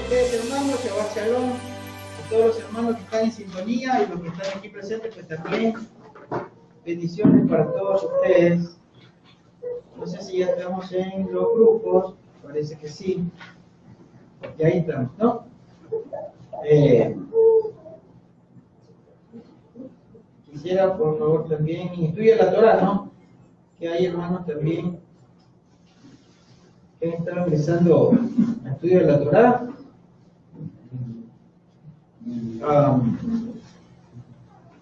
ustedes, hermanos, Shabbat Shalom, a todos los hermanos que están en sintonía y los que están aquí presentes, pues también bendiciones para todos ustedes. No sé si ya estamos en los grupos, parece que sí. Y ahí estamos, ¿no? Quisiera, por favor, también estudia la Torah, ¿no? Que hay hermanos también que están realizando estudio de la Torah.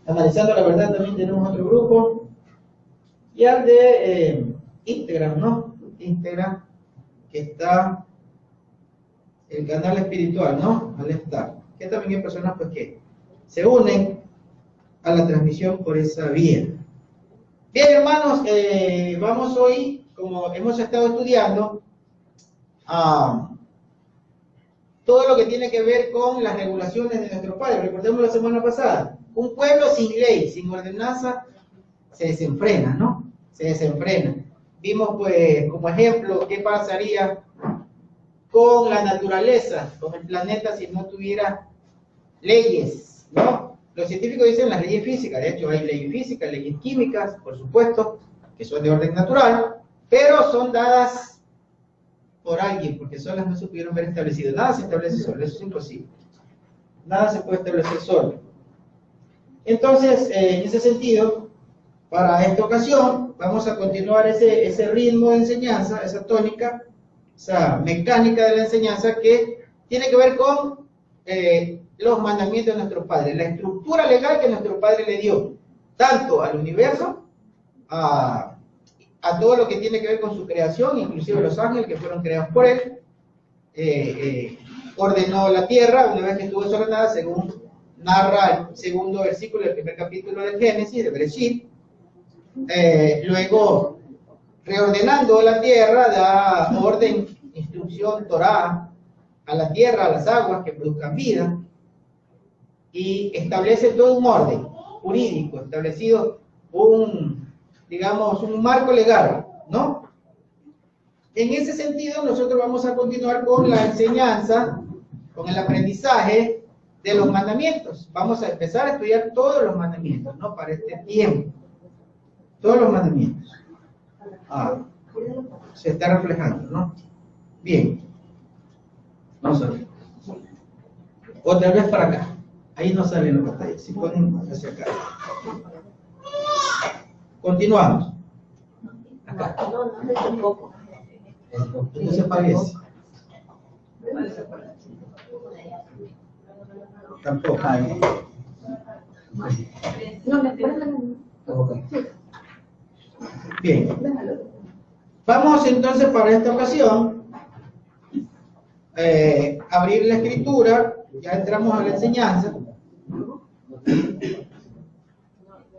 Analizando la verdad también tenemos otro grupo. Y al de Instagram, ¿no? Instagram, que está el canal espiritual, ¿no? Al estar. Que también hay personas pues que se unen a la transmisión por esa vía. Bien, hermanos, vamos hoy, como hemos estado estudiando, todo lo que tiene que ver con las regulaciones de nuestro Padre. Recordemos la semana pasada, un pueblo sin ley, sin ordenanza, se desenfrena, ¿no? Se desenfrena. Vimos, pues, como ejemplo, qué pasaría con la naturaleza, con el planeta, si no tuviera leyes, ¿no? Los científicos dicen las leyes físicas. De hecho, hay leyes físicas, leyes químicas, por supuesto, que son de orden natural, pero son dadas por alguien, porque solas no se pudieron ver establecidas. Nada se establece solo, eso es imposible. Nada se puede establecer solo. Entonces, en ese sentido, para esta ocasión, vamos a continuar ese ritmo de enseñanza, esa tónica, esa mecánica de la enseñanza que tiene que ver con los mandamientos de nuestro Padre, la estructura legal que nuestro Padre le dio, tanto al universo, a todo lo que tiene que ver con su creación, inclusive los ángeles que fueron creados por él. Ordenó la tierra una vez que estuvo desordenada, según narra el segundo versículo del primer capítulo del Génesis, de Bereshit. Luego, reordenando la tierra, da orden, instrucción, Torah, a la tierra, a las aguas que produzcan vida, y establece todo un orden jurídico, establecido digamos, un marco legal, ¿no? En ese sentido, nosotros vamos a continuar con la enseñanza, con el aprendizaje de los mandamientos. Vamos a empezar a estudiar todos los mandamientos, ¿no? Para este tiempo. Todos los mandamientos. Se está reflejando, ¿no? Bien. Vamos a ver. Otra vez para acá. Ahí no sale la pantalla. Si ponen hacia acá. Continuamos. Acá. No tampoco. No se parece. Tampoco. Bien. Vamos entonces para esta ocasión abrir la escritura. Ya entramos a la enseñanza.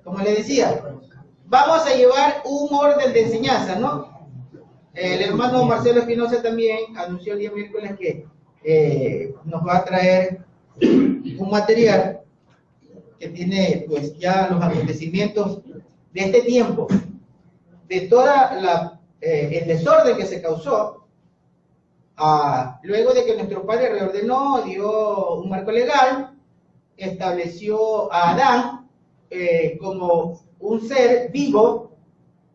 Como le decía, vamos a llevar un orden de enseñanza, ¿no? El hermano Marcelo Espinosa también anunció el día miércoles que nos va a traer un material que tiene pues ya los acontecimientos de este tiempo, de toda el desorden que se causó luego de que nuestro Padre reordenó, dio un marco legal, estableció a Adán como un ser vivo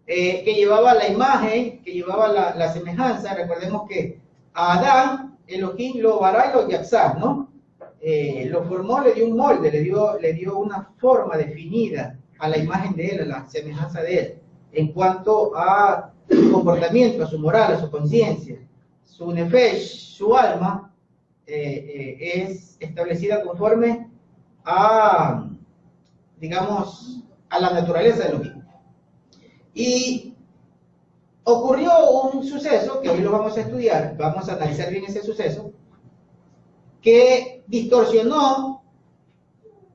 que llevaba la imagen, que llevaba la semejanza. Recordemos que a Adán, Elohim lo bará y lo yatzá, ¿no? Lo formó, le dio un molde, le dio una forma definida a la imagen de él, a la semejanza de él, en cuanto a su comportamiento, a su moral, a su conciencia. Su nefesh, su alma, es establecida conforme a, digamos, a la naturaleza de Elohim. Y ocurrió un suceso, que hoy lo vamos a estudiar, vamos a analizar bien ese suceso, que distorsionó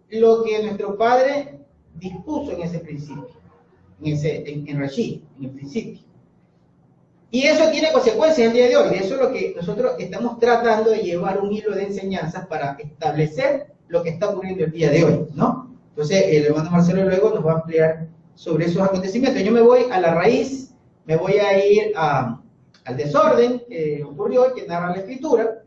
lo que nuestro Padre dispuso en ese principio, en Rashid, en el principio. Y eso tiene consecuencias el día de hoy. Eso es lo que nosotros estamos tratando de llevar un hilo de enseñanzas para establecer lo que está ocurriendo el día de hoy, ¿no? Entonces, el hermano Marcelo luego nos va a ampliar sobre esos acontecimientos. Yo me voy a la raíz, me voy a ir al desorden que ocurrió, que narra la Escritura,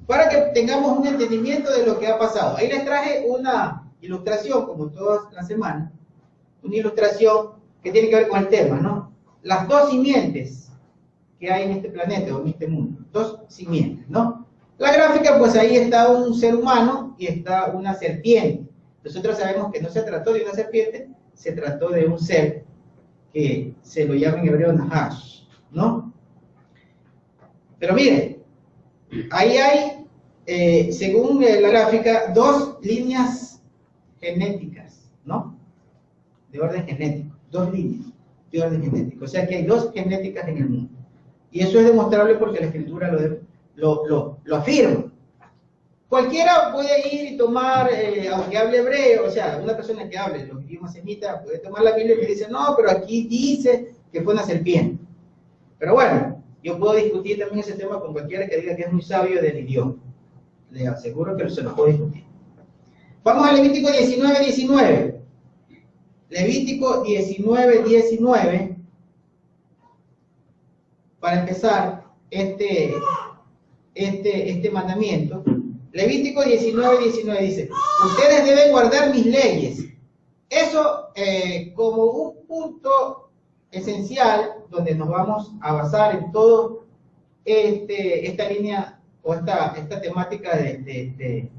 para que tengamos un entendimiento de lo que ha pasado. Ahí les traje una ilustración, como todas las semanas, una ilustración que tiene que ver con el tema, ¿no? Las dos simientes que hay en este planeta o en este mundo, dos simientes, ¿no? La gráfica, pues ahí está un ser humano y está una serpiente. Nosotros sabemos que no se trató de una serpiente, se trató de un ser que se lo llama en hebreo Nahash, ¿no? Pero miren, ahí hay, según la gráfica, dos líneas genéticas, ¿no? De orden genético, dos líneas de orden genético. O sea que hay dos genéticas en el mundo. Y eso es demostrable porque la escritura lo afirma. Cualquiera puede ir y tomar, aunque hable hebreo, o sea, una persona que hable los idiomas semitas puede tomar la Biblia y me dice, no, pero aquí dice que fue una serpiente. Pero bueno, yo puedo discutir también ese tema con cualquiera que diga que es muy sabio del idioma. Le aseguro que se lo puedo discutir. Vamos a Levítico 19:19. Levítico 19:19. Para empezar este mandamiento. Levítico 19:19 dice, ustedes deben guardar mis leyes. Eso como un punto esencial donde nos vamos a basar en todo esta línea o esta temática de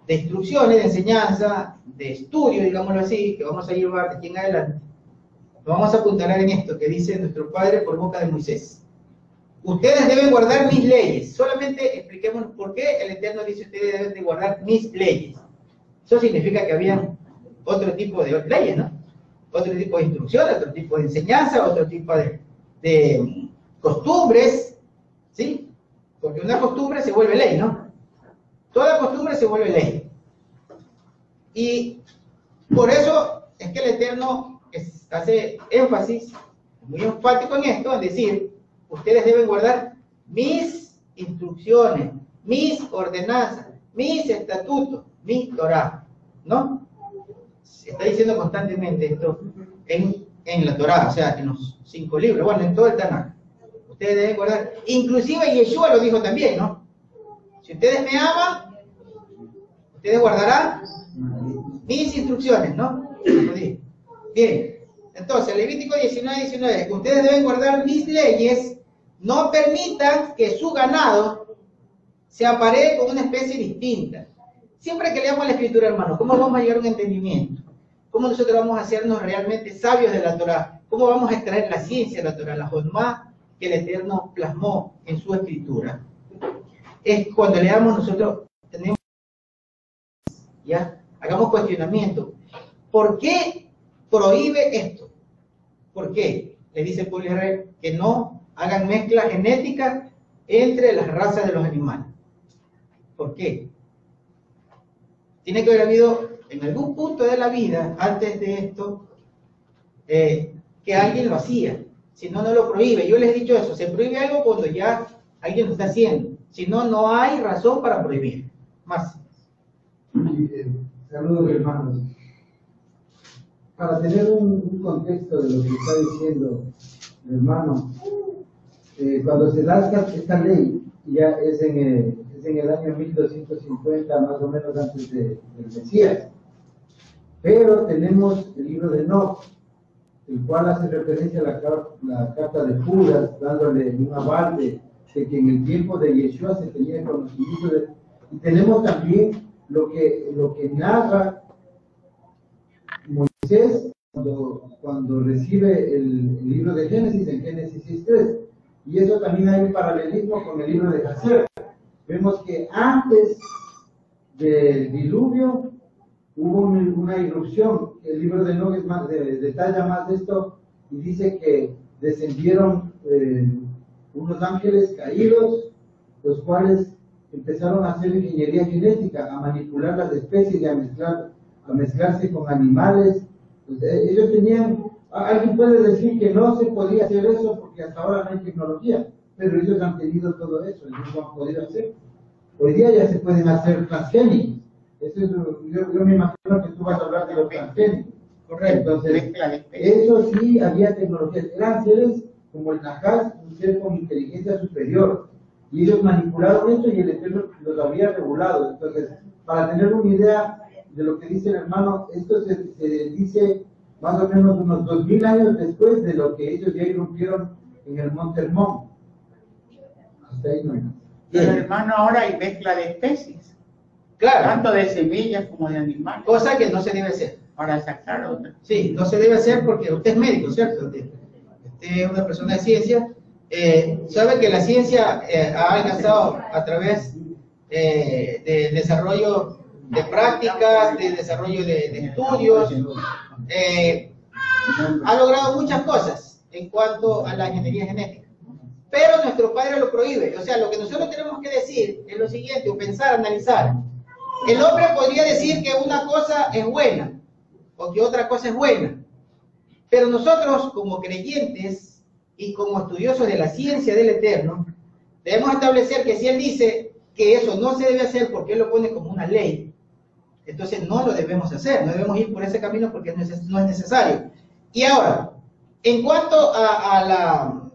instrucciones, de enseñanza, de estudio, digámoslo así, que vamos a llevar de aquí en adelante. Nos vamos a apuntalar en esto que dice nuestro Padre por boca de Moisés. Ustedes deben guardar mis leyes. Solamente expliquemos por qué el Eterno dice ustedes deben de guardar mis leyes. Eso significa que había otro tipo de leyes, ¿no? Otro tipo de instrucciones, otro tipo de enseñanza, otro tipo de costumbres, ¿sí? Porque una costumbre se vuelve ley, ¿no? Toda costumbre se vuelve ley. Y por eso es que el Eterno hace énfasis, muy enfático en esto, en decir, ustedes deben guardar mis instrucciones, mis ordenanzas, mis estatutos, mi Torah, ¿no? Se está diciendo constantemente esto en la Torah, o sea, en los 5 libros, bueno, en todo el Tanakh. Ustedes deben guardar, inclusive Yeshua lo dijo también, ¿no? Si ustedes me aman, ustedes guardarán mis instrucciones, ¿no? Bien, entonces, Levítico 19:19, ustedes deben guardar mis leyes, no permitan que su ganado se aparee con una especie distinta. Siempre que leamos la Escritura, hermano, ¿cómo vamos a llegar a un entendimiento? ¿Cómo nosotros vamos a hacernos realmente sabios de la Torah? ¿Cómo vamos a extraer la ciencia de la Torah, la Jodmá que el Eterno plasmó en su Escritura? Es cuando leamos nosotros, tenemos, ya, hagamos cuestionamiento. ¿Por qué prohíbe esto? ¿Por qué? Le dice el pueblo de Israel que no hagan mezcla genética entre las razas de los animales. ¿Por qué? Tiene que haber habido en algún punto de la vida, antes de esto, que alguien lo hacía. Si no, no lo prohíbe. Yo les he dicho eso, se prohíbe algo cuando ya alguien lo está haciendo. Si no, no hay razón para prohibir. Más. Saludos, hermanos. Para tener un contexto de lo que está diciendo el hermano, cuando se da esta ley, ya es en el año 1250, más o menos antes del Mesías. Pero tenemos el libro de Enoch, el cual hace referencia a la carta de Judas, dándole un aval de que en el tiempo de Yeshua se tenía conocimiento de... Y tenemos también lo que narra Moisés cuando recibe el libro de Génesis, en Génesis 6:3. Y eso también hay un paralelismo con el libro de Jasher. Vemos que antes del diluvio hubo una irrupción. El libro de Enoch detalla más de esto y dice que descendieron unos ángeles caídos, los cuales empezaron a hacer ingeniería genética, a manipular las especies y a mezclarse con animales. Entonces, ellos tenían, alguien puede decir que no se podía hacer eso porque hasta ahora no hay tecnología, pero ellos han tenido todo eso, ellos lo han podido hacer. Hoy día ya se pueden hacer transgénicos. Eso es, yo me imagino que tú vas a hablar de los transgénicos. Correcto. Entonces, eso sí había tecnología. Eran seres como el Nahash, un ser con inteligencia superior. Y ellos manipularon eso y el Eterno los habría regulado. Entonces, para tener una idea de lo que dice el hermano, esto se dice más o menos unos 2000 años después de lo que ellos ya irrumpieron en el Monte Hermón. Hasta ahí no hay más. Pero hermano, ahora hay mezcla de especies, Claro, tanto de semillas como de animales. cosa que no se debe hacer. Ahora sacar otra. Sí, no se debe hacer porque usted es médico, ¿cierto? Usted es una persona de ciencia. Sabe que la ciencia ha alcanzado a través del desarrollo de prácticas, de desarrollo de estudios, ha logrado muchas cosas en cuanto a la ingeniería genética. Pero nuestro padre lo prohíbe. O sea, lo que nosotros tenemos que decir es lo siguiente, o pensar, analizar. El hombre podría decir que una cosa es buena o que otra cosa es buena. Pero nosotros, como creyentes y como estudiosos de la ciencia del Eterno, debemos establecer que si Él dice que eso no se debe hacer porque Él lo pone como una ley, entonces no lo debemos hacer, no debemos ir por ese camino porque no es necesario. Y ahora, en cuanto a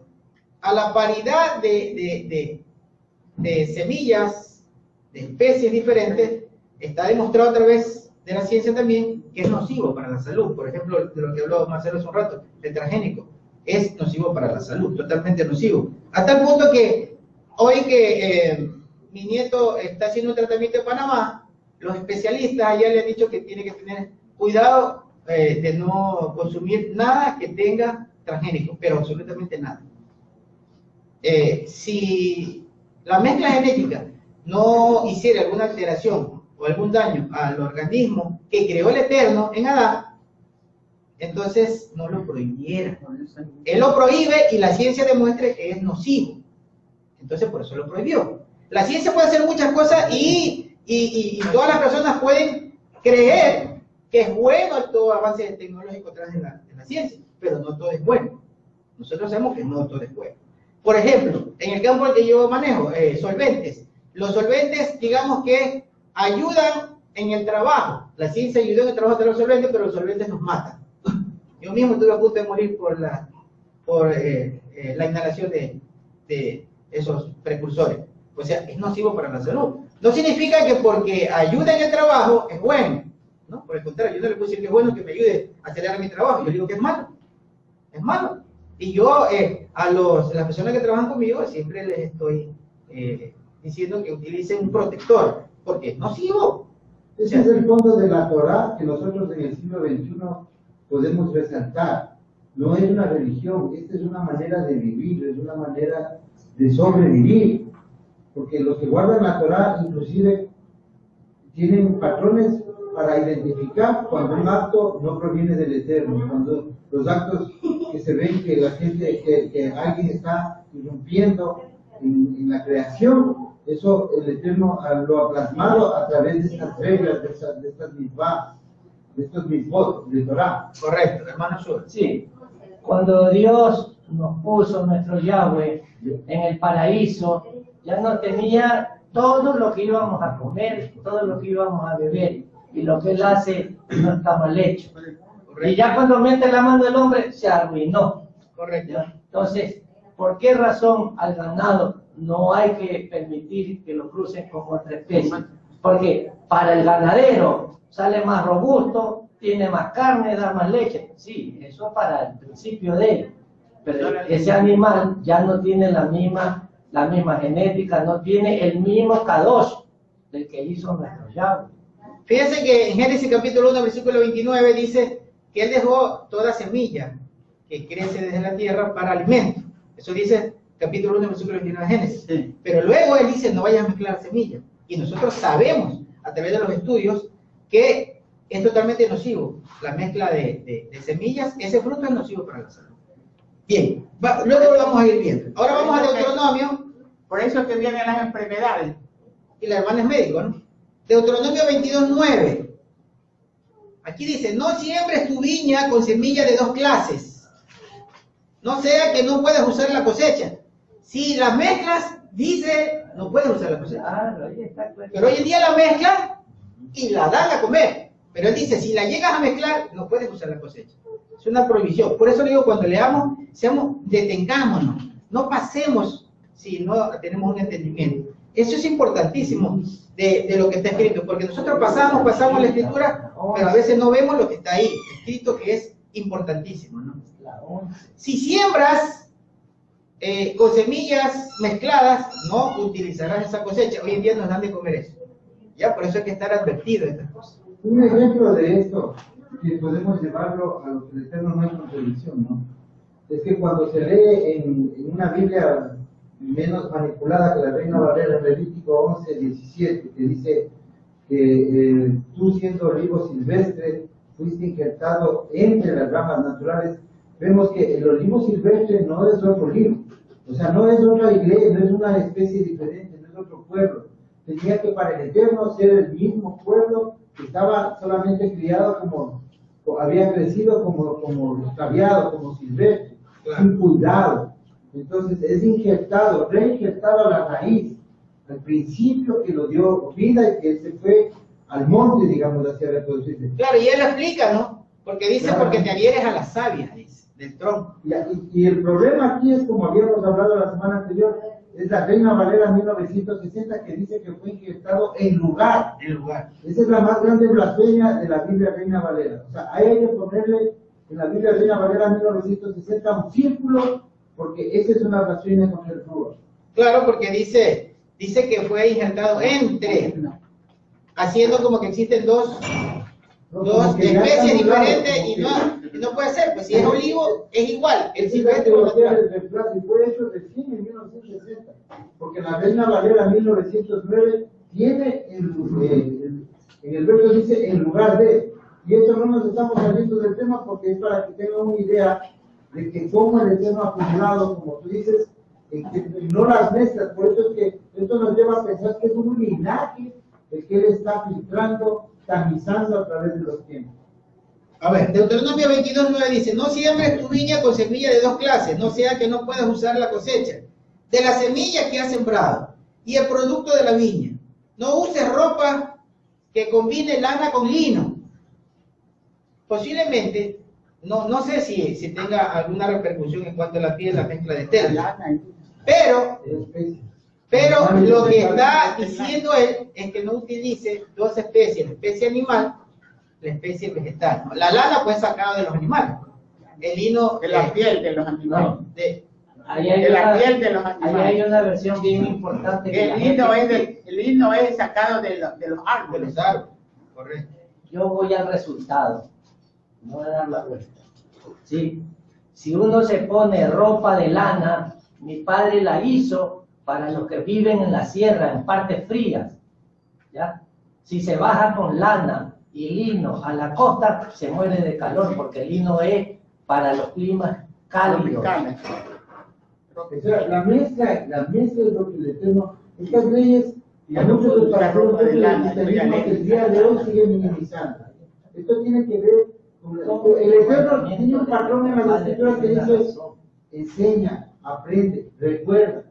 la paridad de semillas, de especies diferentes, está demostrado a través de la ciencia también que es nocivo para la salud. Por ejemplo, de lo que habló Marcelo hace un rato, el transgénico, es nocivo para la salud, totalmente nocivo. Hasta el punto que hoy que mi nieto está haciendo un tratamiento en Panamá, los especialistas ya le han dicho que tiene que tener cuidado de no consumir nada que tenga transgénico, pero absolutamente nada. Si la mezcla genética no hiciera alguna alteración o algún daño al organismo que creó el Eterno en Adán, entonces no lo prohibiera. Él lo prohíbe y la ciencia demuestra que es nocivo. Entonces por eso lo prohibió. La ciencia puede hacer muchas cosas y todas las personas pueden creer que es bueno todo avance tecnológico a través de la ciencia, pero no todo es bueno. Nosotros sabemos que no todo es bueno. Por ejemplo, en el campo que yo manejo, solventes. Los solventes, digamos que ayudan en el trabajo. La ciencia ayudó en el trabajo de los solventes, pero los solventes nos matan. Yo mismo estuve a punto de morir por la inhalación de esos precursores. O sea, es nocivo para la salud. No significa que porque ayuda en el trabajo es bueno, ¿no? Por el contrario, yo no le puedo decir que es bueno que me ayude a acelerar mi trabajo. Yo digo que es malo. Es malo. Y yo a las personas que trabajan conmigo siempre les estoy diciendo que utilicen un protector, porque es nocivo. Ese es el fondo de la Torah que nosotros en el siglo XXI podemos resaltar. No es una religión, esta es una manera de vivir, es una manera de sobrevivir. Porque los que guardan la Torah inclusive tienen patrones para identificar cuando un acto no proviene del Eterno, cuando los actos que se ven que la gente, que alguien está irrumpiendo en la creación, eso el Eterno lo ha plasmado a través de estas reglas, de estas misvah, de estos misvot de Torah. Correcto, hermano Sur. Sí, cuando Dios nos puso nuestro Yahweh en el paraíso, ya no tenía todo lo que íbamos a comer, todo lo que íbamos a beber, y lo que Él hace no está mal hecho. Correcto. Y ya cuando mete la mano del hombre, se arruinó. Correcto. Entonces, ¿por qué razón al ganado no hay que permitir que lo crucen con otra especie? Porque para el ganadero sale más robusto, tiene más carne, da más leche. Sí, eso es para el principio de él. Pero ese animal ya no tiene la misma genética, no tiene el mismo kadosh del que hizo nuestro Yahweh. Fíjense que en Génesis capítulo 1, versículo 29 dice que Él dejó toda semilla que crece desde la tierra para alimento. Eso dice capítulo 1, versículo 29 de Génesis. Sí. Pero luego Él dice, no vayas a mezclar semillas. Y nosotros sabemos, a través de los estudios, que es totalmente nocivo. La mezcla de semillas, ese fruto es nocivo para la salud. Bien, luego lo vamos a ir viendo. Ahora vamos a Deuteronomio. Por eso es que vienen las enfermedades. Y la hermana es médico, ¿no? Deuteronomio 22:9. Aquí dice, no siembres tu viña con semilla de dos clases. No sea que no puedas usar la cosecha. Si las mezclas, dice, no puedes usar la cosecha. Claro, ahí está. Pero hoy en día la mezclan y la dan a comer. Pero él dice, si la llegas a mezclar, no puedes usar la cosecha. Es una prohibición. Por eso le digo, cuando leamos, detengámonos. No pasemos si no tenemos un entendimiento. Eso es importantísimo de lo que está escrito, porque nosotros pasamos la escritura, pero a veces no vemos lo que está ahí escrito, que es importantísimo, ¿no? Si siembras con semillas mezcladas, no utilizarás esa cosecha. Hoy en día nos dan de comer eso. Ya, por eso hay que estar advertido de estas cosas. Un ejemplo de esto, que podemos llevarlo a lo que el Eterno no es contradicción, ¿no? Es que cuando se lee en una Biblia menos manipulada que la Reina Valera, en Levítico 11:17, que dice que tú, siendo olivo silvestre, fuiste injertado entre las ramas naturales, vemos que el olivo silvestre no es otro olivo, o sea, no es otra iglesia, no es una especie diferente, no es otro pueblo. Tenía que para el Eterno ser el mismo pueblo que estaba solamente criado había crecido como extraviado, como silvestre, sin cuidado. Entonces es injertado, reinjertado a la raíz, al principio que lo dio vida y que él se fue al monte, digamos, hacia reproducirse. Claro, y él lo explica, ¿no? Porque dice, claro, porque te adhieres a la savia, dice, del tronco. Y el problema aquí es, como habíamos hablado la semana anterior, es la Reina Valera 1960, que dice que fue injertado en lugar. En lugar. Esa es la más grande blasfemia de la Biblia Reina Valera. O sea, hay que ponerle en la Biblia Reina Valera 1960 un círculo, porque esa es una blasfemia contra el fluor. Claro, porque dice que fue injertado entre, haciendo como que existen dos especies diferentes, y no puede ser, pues si es olivo, es igual, el silvestre o y fue hecho recién en 1960, porque la Reina Valera 1909 tiene en el verso dice en lugar de, y eso no nos estamos saliendo del tema porque es para que tengan una idea de que como el Eterno acumulado, como tú dices, que no las mezclas. Por eso es que esto nos lleva a pensar que es un linaje el que él está filtrando, tamizando a través de los tiempos. A ver, Deuteronomio 22:9 dice: no siembres tu viña con semilla de dos clases, no sea que no puedas usar la cosecha de la semilla que has sembrado y el producto de la viña. No uses ropa que combine lana con lino. Posiblemente, no sé si tenga alguna repercusión en cuanto a la piel, la mezcla de tela. Pero lo que está diciendo él es que no utilice dos especies, la especie animal, la especie vegetal. La lana fue sacada de los animales. El lino de la piel de los animales. Ahí hay una versión bien importante. El lino es sacado de los árboles. Correcto. Yo voy al resultado, no voy a dar la vuelta. ¿Sí? Si uno se pone ropa de lana, mi padre la hizo para los que viven en la sierra, en partes frías. ¿Ya? Si se baja con lana y lino a la costa, se muere de calor, porque el lino es para los climas cálidos. O sea, la mezcla es lo que el Eterno, estas leyes, y a muchos de los pastores que el día de hoy siguen minimizando. Esto tiene que ver con el Eterno. Tiene un patrón en las escrituras que dice: enseña, aprende, recuerda,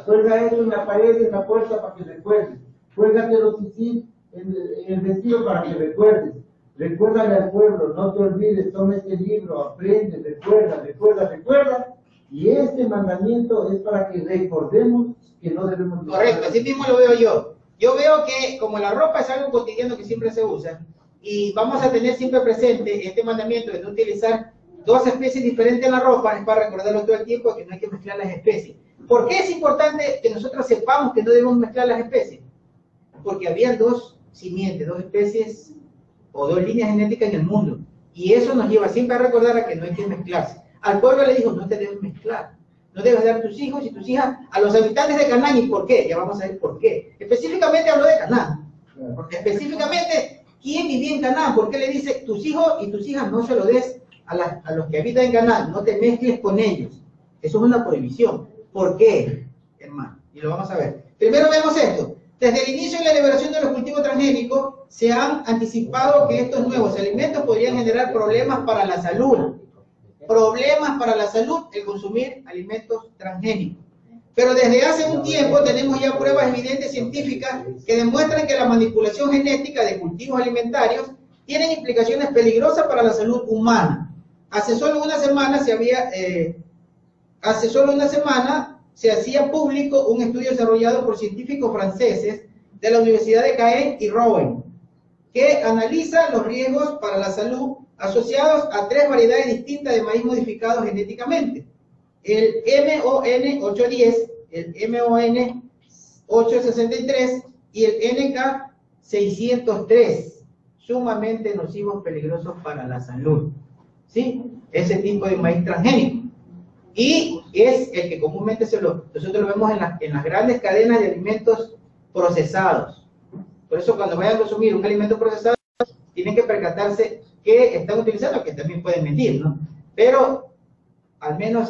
cuelga eso en la pared, en la puerta para que recuerdes, cuélgate los tzitzit en el vestido para que recuerdes, recuérdale al pueblo, no te olvides, toma este libro, aprende, recuerda. Y este mandamiento es para que recordemos que no debemos... Correcto, así mismo lo veo yo. Yo veo que como la ropa es algo cotidiano que siempre se usa, y vamos a tener siempre presente este mandamiento de no utilizar dos especies diferentes en la ropa, es para recordarlo todo el tiempo, que no hay que mezclar las especies. ¿Por qué es importante que nosotros sepamos que no debemos mezclar las especies? Porque había dos simientes, dos especies o dos líneas genéticas en el mundo, y eso nos lleva siempre a recordar a que no hay que mezclarse. Al pueblo le dijo: no te debes mezclar, no debes dar tus hijos y tus hijas a los habitantes de Canaán. ¿Y por qué? Ya vamos a ver por qué. Específicamente habló de Canaán. Específicamente, ¿quién vivía en Canaán? ¿Por qué le dice: tus hijos y tus hijas no se lo des a los que habitan en Canaán, no te mezcles con ellos? Eso es una prohibición. ¿Por qué, hermano? Y lo vamos a ver. Primero vemos esto. Desde el inicio de la liberación de los cultivos transgénicos, se han anticipado que estos nuevos alimentos podrían generar problemas para la salud. El consumir alimentos transgénicos. Pero desde hace un tiempo tenemos ya pruebas evidentes científicas que demuestran que la manipulación genética de cultivos alimentarios tienen implicaciones peligrosas para la salud humana. Hace solo una semana se hacía público un estudio desarrollado por científicos franceses de la Universidad de Caen y Rouen, que analiza los riesgos para la salud asociados a 3 variedades distintas de maíz modificado genéticamente: el MON 810, el MON 863 y el NK 603, sumamente nocivos, peligrosos para la salud. ¿Sí? Ese tipo de maíz transgénico. Y es el que comúnmente nosotros lo vemos en las grandes cadenas de alimentos procesados. Por eso cuando vayan a consumir un alimento procesado, tienen que percatarse que están utilizando, que también pueden mentir, ¿no? Pero al menos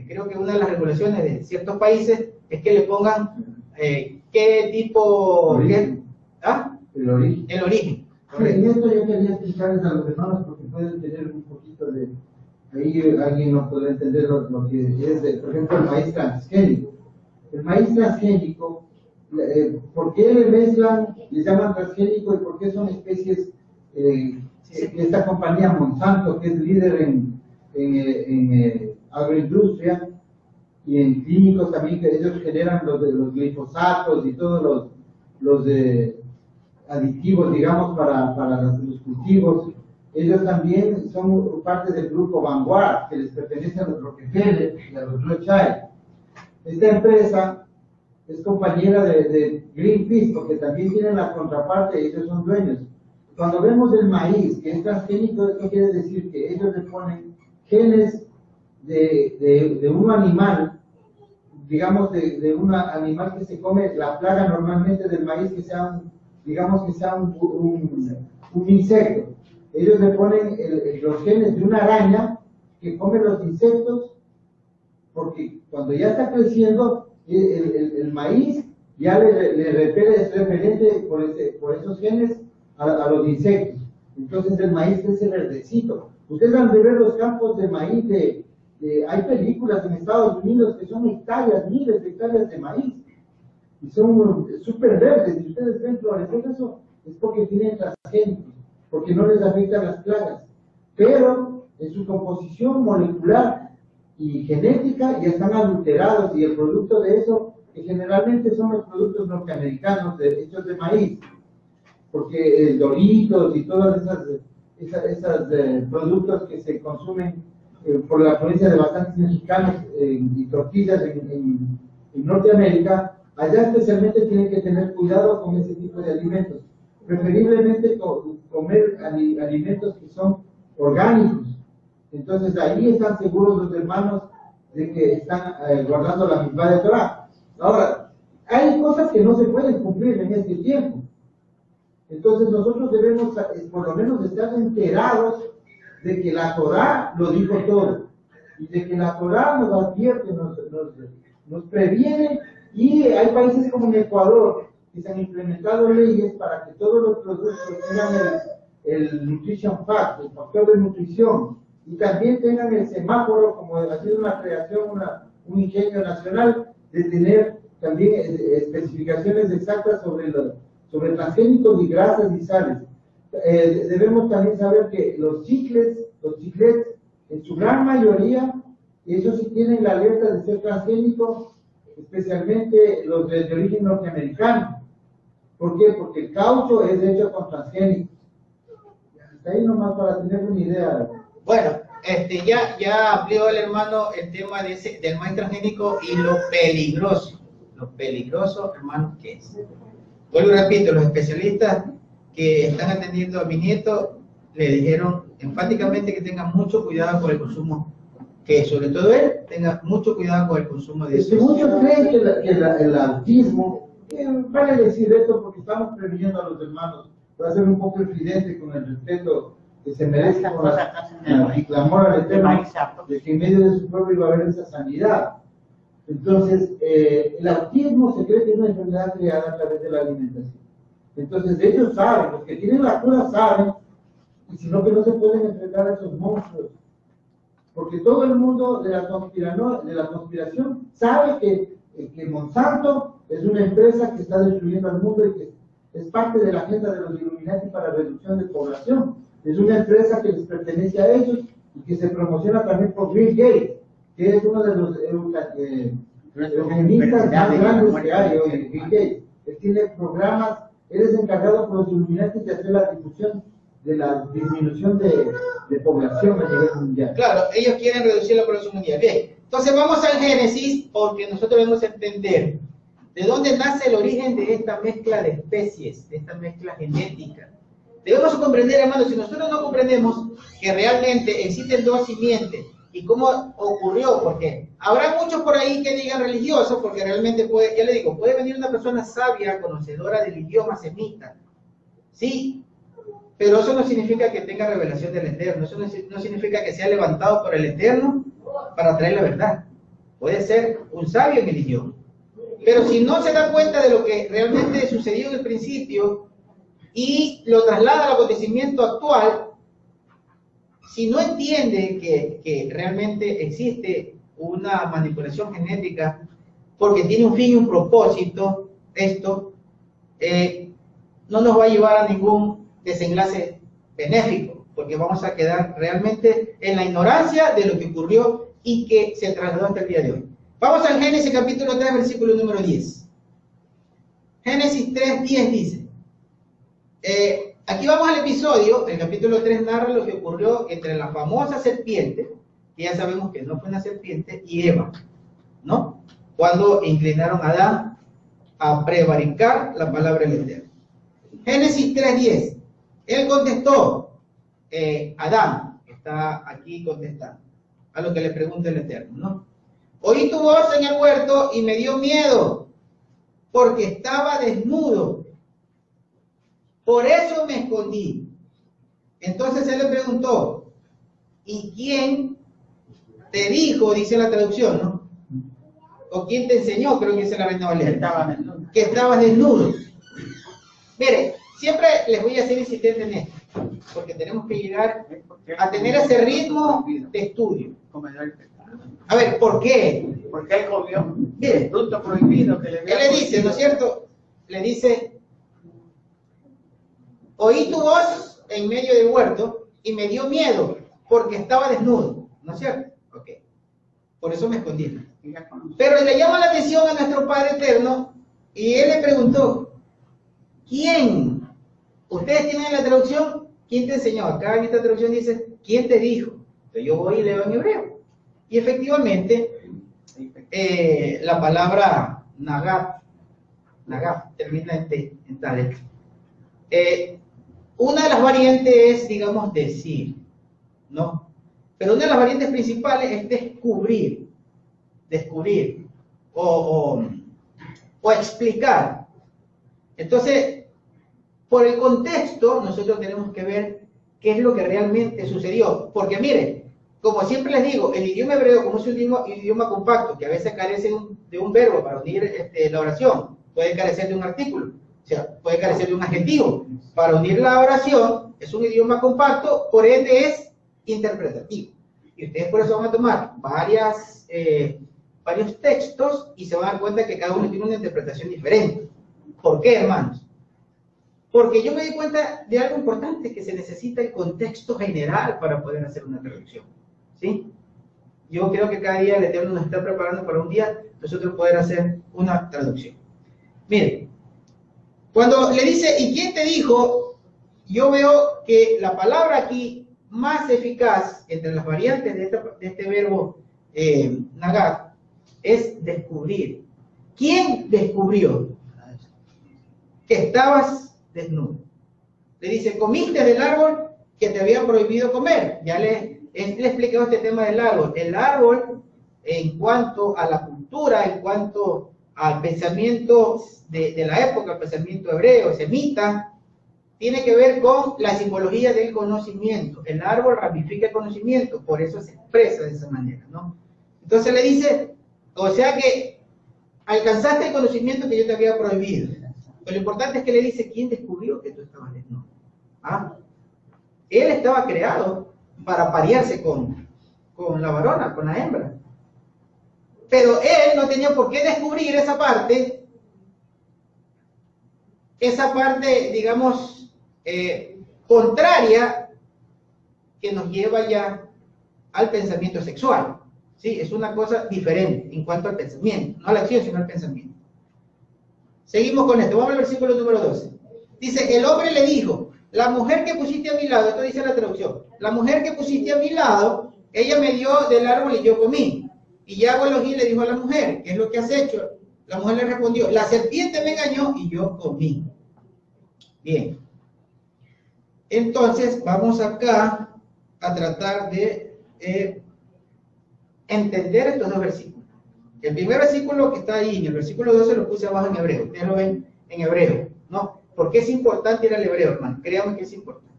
creo que una de las regulaciones de ciertos países es que le pongan qué tipo... El origen. El origen. En esto yo quería explicarles a los hermanos porque pueden tener un poquito de... Ahí alguien no puede entender lo que es, por ejemplo, el maíz transgénico. El maíz transgénico, ¿por qué le mezclan, le llaman transgénico y por qué son especies? Esta compañía Monsanto, que es líder en agroindustria y en químicos también, que ellos generan los glifosatos y todos los aditivos, digamos, para los cultivos. Ellos también son parte del grupo Vanguard, que les pertenece a los Rockefeller y a los Rothschild. Esta empresa es compañera de Greenpeace, porque también tienen la contraparte, ellos son dueños. Cuando vemos el maíz, que es transgénico, esto quiere decir que ellos le ponen genes de un animal, digamos, de un animal que se come la plaga normalmente del maíz, que sea un insecto. Ellos le ponen los genes de una araña que come los insectos, porque cuando ya está creciendo, el maíz ya es referente por esos genes a los insectos. Entonces el maíz crece verdecito. Ustedes han de ver los campos de maíz hay películas en Estados Unidos que son hectáreas, miles de hectáreas de maíz, y son súper verdes. Si ustedes ven florecer eso, es porque tienen transgénicos, porque no les afectan las plagas, pero en su composición molecular y genética ya están adulterados, y el producto de eso, que generalmente son los productos norteamericanos hechos de maíz, porque Doritos y todos esos productos que se consumen por la afluencia de bastantes mexicanos y tortillas en Norteamérica, allá especialmente tienen que tener cuidado con ese tipo de alimentos. Preferiblemente comer alimentos que son orgánicos. Entonces ahí están seguros los hermanos de que están guardando la misma de Torah. Ahora, hay cosas que no se pueden cumplir en este tiempo. Entonces nosotros debemos por lo menos estar enterados de que la Torah lo dijo todo, y de que la Torah nos advierte, nos previene, y hay países como en Ecuador que se han implementado leyes para que todos los productos tengan el Nutrition Fact, el factor de nutrición, y también tengan el semáforo, como ha sido una creación, un ingenio nacional, de tener también especificaciones exactas sobre transgénicos y grasas y sales. Debemos también saber que los chiclets, en su gran mayoría, ellos sí tienen la alerta de ser transgénicos, especialmente los de origen norteamericano. ¿Por qué? Porque el caucho es hecho con transgénicos. Hasta ahí nomás para tener una idea. Bueno, ya amplió el hermano el tema del maíz transgénico y lo peligroso, hermano, que es. Vuelvo y repito, los especialistas que están atendiendo a mi nieto le dijeron enfáticamente que tenga mucho cuidado con el consumo, que sobre todo él tenga mucho cuidado con el consumo de eso. Muchos creen que el autismo, vale decir esto porque estamos previniendo a los hermanos, para ser un poco evidente con el respeto que se merece y clamor al Eterno, de que en medio de su pueblo iba a haber esa sanidad. Entonces, el autismo se cree que es una enfermedad creada a través de la alimentación. Entonces, ellos saben, los que tienen la cura saben, y sino que no se pueden enfrentar a esos monstruos. Porque todo el mundo de la conspiración sabe que Monsanto es una empresa que está destruyendo al mundo y que es parte de la agenda de los Illuminati para reducción de población. Es una empresa que les pertenece a ellos y que se promociona también por Bill Gates, que es uno de los feministas más grandes que hay hoy, Bill Gates. Él tiene programas, él es encargado por los Illuminati de hacer la difusión de la disminución de población a nivel mundial. Claro, ellos quieren reducir la población mundial. Bien, entonces vamos al Génesis porque nosotros debemos entender de dónde nace el origen de esta mezcla de especies, de esta mezcla genética. Debemos comprender, hermanos, si nosotros no comprendemos que realmente existen dos simientes y cómo ocurrió, porque habrá muchos por ahí que digan religiosos, porque realmente puede, ya le digo, puede venir una persona sabia, conocedora del idioma semita, sí, pero eso no significa que tenga revelación del Eterno, eso no significa que sea levantado por el Eterno para traer la verdad. Puede ser un sabio en el idioma, pero si no se da cuenta de lo que realmente sucedió en el principio y lo traslada al acontecimiento actual, si no entiende que realmente existe una manipulación genética porque tiene un fin y un propósito, esto no nos va a llevar a ningún desenlace benéfico, porque vamos a quedar realmente en la ignorancia de lo que ocurrió y que se trasladó hasta el día de hoy. Vamos al Génesis capítulo 3, versículo número 10. Génesis 3, 10 dice, aquí vamos al episodio, el capítulo 3 narra lo que ocurrió entre la famosa serpiente, que ya sabemos que no fue una serpiente, y Eva, ¿no? Cuando inclinaron a Adán a prevaricar la palabra del Eterno. Génesis 3:10. Él contestó, Adán, que está aquí contestando, a lo que le pregunta el Eterno, ¿no? Oí tu voz en el huerto y me dio miedo, porque estaba desnudo. Por eso me escondí. Entonces él le preguntó, ¿y quién te dijo, dice la traducción, ¿no? ¿O quién te enseñó? Creo que dice la Reina Valera. Que estabas desnudo. Mire, siempre les voy a ser insistente en esto, porque tenemos que llegar a tener ese ritmo de estudio. A ver, ¿por qué? Porque él comió Mire, el fruto prohibido que le él le dice, ¿no es cierto? Le dice, oí tu voz en medio del huerto y me dio miedo porque estaba desnudo, ¿no es cierto? Ok, por eso me escondí. Pero le llama la atención a nuestro Padre Eterno y él le preguntó, ¿quién? Ustedes tienen la traducción, ¿quién te enseñó? Acá en esta traducción dice, ¿quién te dijo? Entonces yo voy y leo en hebreo. Y efectivamente, la palabra Nagat termina en Talet. Una de las variantes es, digamos, decir, ¿no? Pero una de las variantes principales es descubrir o explicar. Entonces, por el contexto, nosotros tenemos que ver qué es lo que realmente sucedió. Porque miren, como siempre les digo, el idioma hebreo, como es un idioma compacto, que a veces carece de un verbo para unir la oración, puede carecer de un artículo, o sea, puede carecer de un adjetivo. Para unir la oración, es un idioma compacto, por ende es interpretativo. Y ustedes por eso van a tomar varios textos y se van a dar cuenta que cada uno tiene una interpretación diferente. ¿Por qué, hermanos? Porque yo me di cuenta de algo importante, que se necesita el contexto general para poder hacer una traducción. ¿Sí? Yo creo que cada día el Eterno nos está preparando para un día nosotros poder hacer una traducción. Miren, cuando le dice, ¿y quién te dijo? Yo veo que la palabra aquí más eficaz entre las variantes de este verbo nagat es descubrir. ¿Quién descubrió que estabas desnudo? Le dice, comiste del árbol que te había prohibido comer. Ya le he explicado este tema del árbol. El árbol, en cuanto a la cultura, en cuanto al pensamiento de la época, el pensamiento hebreo, semita, tiene que ver con la simbología del conocimiento. El árbol ramifica el conocimiento, por eso se expresa de esa manera, ¿no? Entonces le dice, o sea que alcanzaste el conocimiento que yo te había prohibido. Pero lo importante es que le dice, ¿quién descubrió que tú estabas desnudo? ¿Ah? Él estaba creado para parearse con la varona, con la hembra. Pero él no tenía por qué descubrir esa parte, digamos, contraria, que nos lleva ya al pensamiento sexual. ¿Sí? Es una cosa diferente en cuanto al pensamiento, no a la acción, sino al pensamiento. Seguimos con esto, vamos al versículo número 12. Dice, el hombre le dijo, la mujer que pusiste a mi lado, esto dice la traducción, la mujer que pusiste a mi lado, ella me dio del árbol y yo comí. Y Yahweh Elohim le dijo a la mujer, ¿qué es lo que has hecho? La mujer le respondió, la serpiente me engañó y yo comí. Bien. Entonces, vamos acá a tratar de entender estos dos versículos. El primer versículo que está ahí, en el versículo 12, lo puse abajo en hebreo. Ustedes lo ven en hebreo, ¿no? ¿Por qué es importante ir al hebreo, hermano? Creamos que es importante.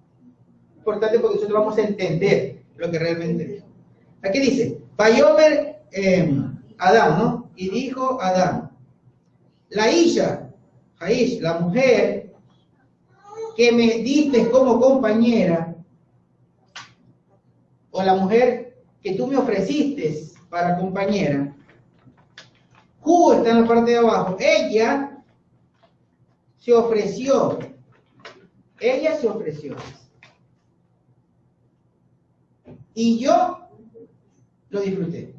Importante porque nosotros vamos a entender lo que realmente dijo. Aquí dice, Vayomer Adán, ¿no? Y dijo Adán, la Isha, Haish, la mujer que me diste como compañera, o la mujer que tú me ofreciste para compañera, Q está en la parte de abajo, ella se ofreció, y yo lo disfruté.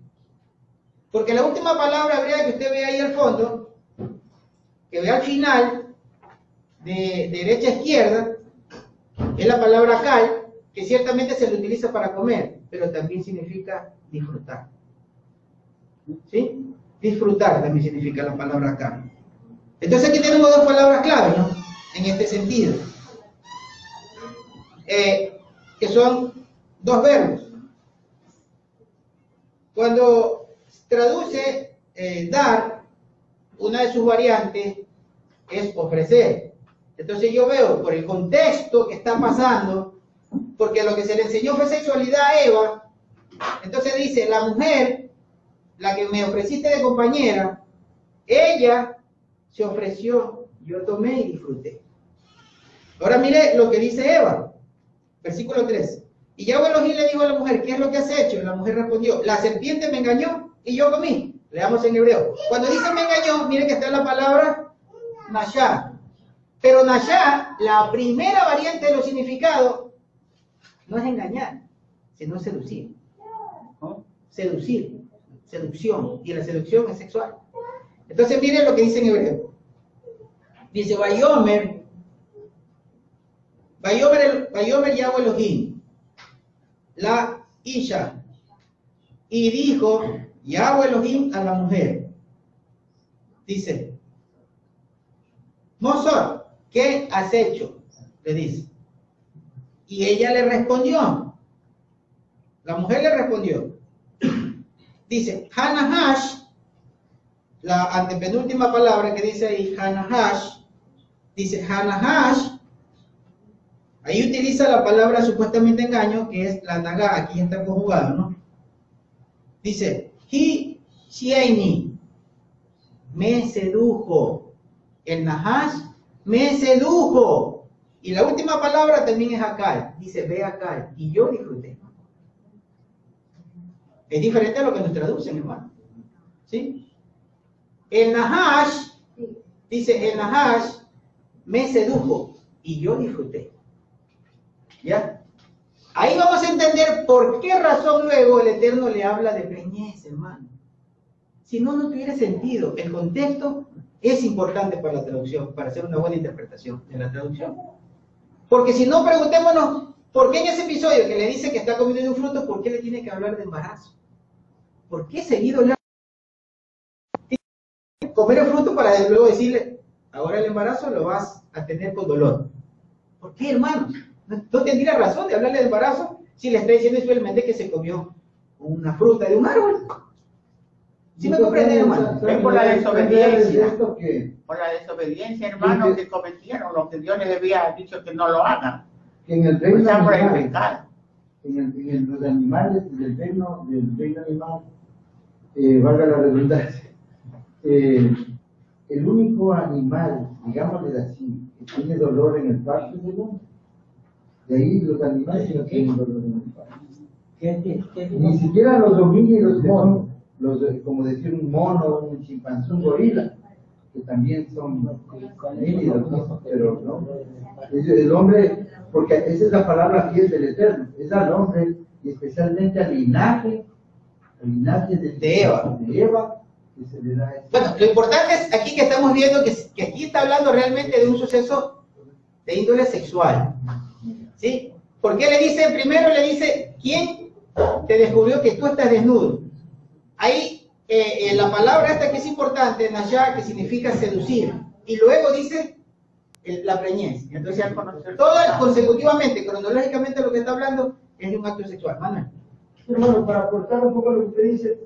Porque la última palabra hebrea que usted ve ahí al fondo, que ve al final, de derecha a izquierda, es la palabra kal, que ciertamente se le utiliza para comer, pero también significa disfrutar. ¿Sí? Disfrutar también significa la palabra kal. Entonces aquí tenemos dos palabras clave, ¿no? En este sentido. Que son dos verbos. Cuando traduce dar, una de sus variantes es ofrecer. Entonces yo veo por el contexto que está pasando, porque lo que se le enseñó fue sexualidad a Eva, entonces dice, la mujer, la que me ofreciste de compañera, ella se ofreció, yo tomé y disfruté. Ahora mire lo que dice Eva, versículo 3. Y Yahweh Elohim le dijo a la mujer, ¿qué es lo que has hecho? Y la mujer respondió, la serpiente me engañó y yo comí. Leamos en hebreo. Cuando dice me engañó, mire que está en la palabra Nashá. Pero Nashá, la primera variante de los significados, no es engañar, sino seducir. ¿No? Seducir, seducción. Y la seducción es sexual. Entonces miren lo que dice en hebreo. Dice, Vayomer Yahweh Elohim, la Isha, y dijo Yahweh Elohim a la mujer, dice, Mozor, ¿qué has hecho? Le dice. Y ella le respondió, la mujer le respondió, dice, Hanahash, la antepenúltima palabra que dice ahí, Hanahash, dice Hanahash, ahí utiliza la palabra supuestamente engaño, que es la naga, aquí está conjugado, ¿no? Dice, Hi Shieni, me sedujo. El Nahash me sedujo. Y la última palabra también es Akal, dice, ve Akal, y yo disfruté. Es diferente a lo que nos traducen, hermano. ¿Sí? El Nahash, dice, el Nahash me sedujo, y yo disfruté. ¿Ya? Ahí vamos a entender por qué razón luego el Eterno le habla de preñez, hermano. Si no, no tuviera sentido. El contexto es importante para la traducción, para hacer una buena interpretación de la traducción. Porque si no, preguntémonos, ¿por qué en ese episodio que le dice que está comiendo de un fruto, por qué le tiene que hablar de embarazo? ¿Por qué seguido le comer el fruto para luego decirle, ahora el embarazo lo vas a tener con dolor? ¿Por qué, hermano? No tendría razón de hablarle de embarazo si le está diciendo simplemente que se comió una fruta de un árbol. ¿Sí me comprende, hermano? Es por la desobediencia. Por la desobediencia, hermano, que cometieron lo que Dios les había dicho que no lo hagan. Que en el reino por el animal, pecado. en los animales del reino animal, valga la redundancia, el único animal, digámosle así, que tiene dolor en el parto es el hombre. De ahí los animales no tienen dolor en el parto. Ni siquiera los homínidos, como decir un mono, un chimpancé, un gorila, que también son homínidos, ¿no? Pero no. El hombre, porque esa es la palabra fiel del Eterno, es al hombre y especialmente al linaje el linaje de Eva. De Eva, que se le da Bueno, lo importante es aquí que estamos viendo que aquí está hablando realmente de un suceso de índole sexual. ¿Sí? Porque le dice, primero le dice, ¿quién te descubrió que tú estás desnudo? Ahí, la palabra esta que es importante, Nashá, que significa seducir. Y luego dice la preñez. Entonces, todo consecutivamente, cronológicamente, lo que está hablando es de un acto sexual. Manuel. Hermano, para aportar un poco lo que usted dice,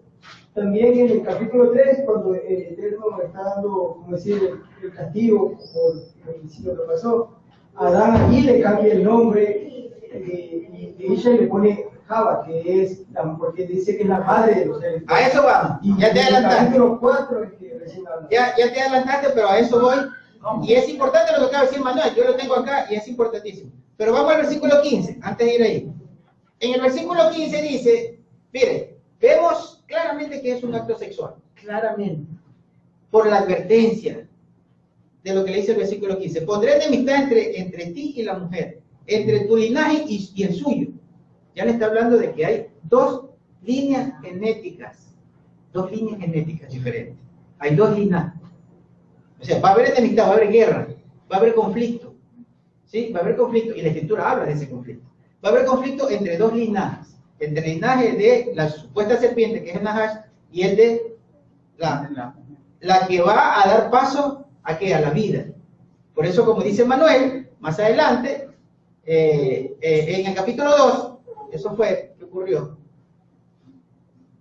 también en el capítulo 3, cuando el Eterno está dando, como decir, el castigo por el sitio que pasó, Adán allí le cambia el nombre y ella le pone Java, que es, porque dice que es la madre de los seres. A eso vamos, Y ya te en el adelantaste. capítulo 4 es que recién habla. Ya te adelantaste, pero a eso voy. Y es importante lo que acaba de decir Manuel, yo lo tengo acá y es importantísimo. Pero vamos al versículo 15, antes de ir ahí. En el versículo 15 dice, mire, vemos claramente que es un acto sexual, claramente, por la advertencia de lo que le dice el versículo 15. Pondré enemistad entre ti y la mujer, entre tu linaje y el suyo. Ya le está hablando de que hay dos líneas genéticas diferentes. Hay dos linajes. O sea, va a haber enemistad, va a haber guerra, va a haber conflicto. ¿Sí? Va a haber conflicto, y la Escritura habla de ese conflicto. Va a haber conflicto entre dos linajes, entre el linaje de la supuesta serpiente, que es el Nahash, y el de la que va a dar paso ¿a qué? A la vida. Por eso, como dice Manuel, más adelante, en el capítulo 2, eso fue, ¿qué ocurrió?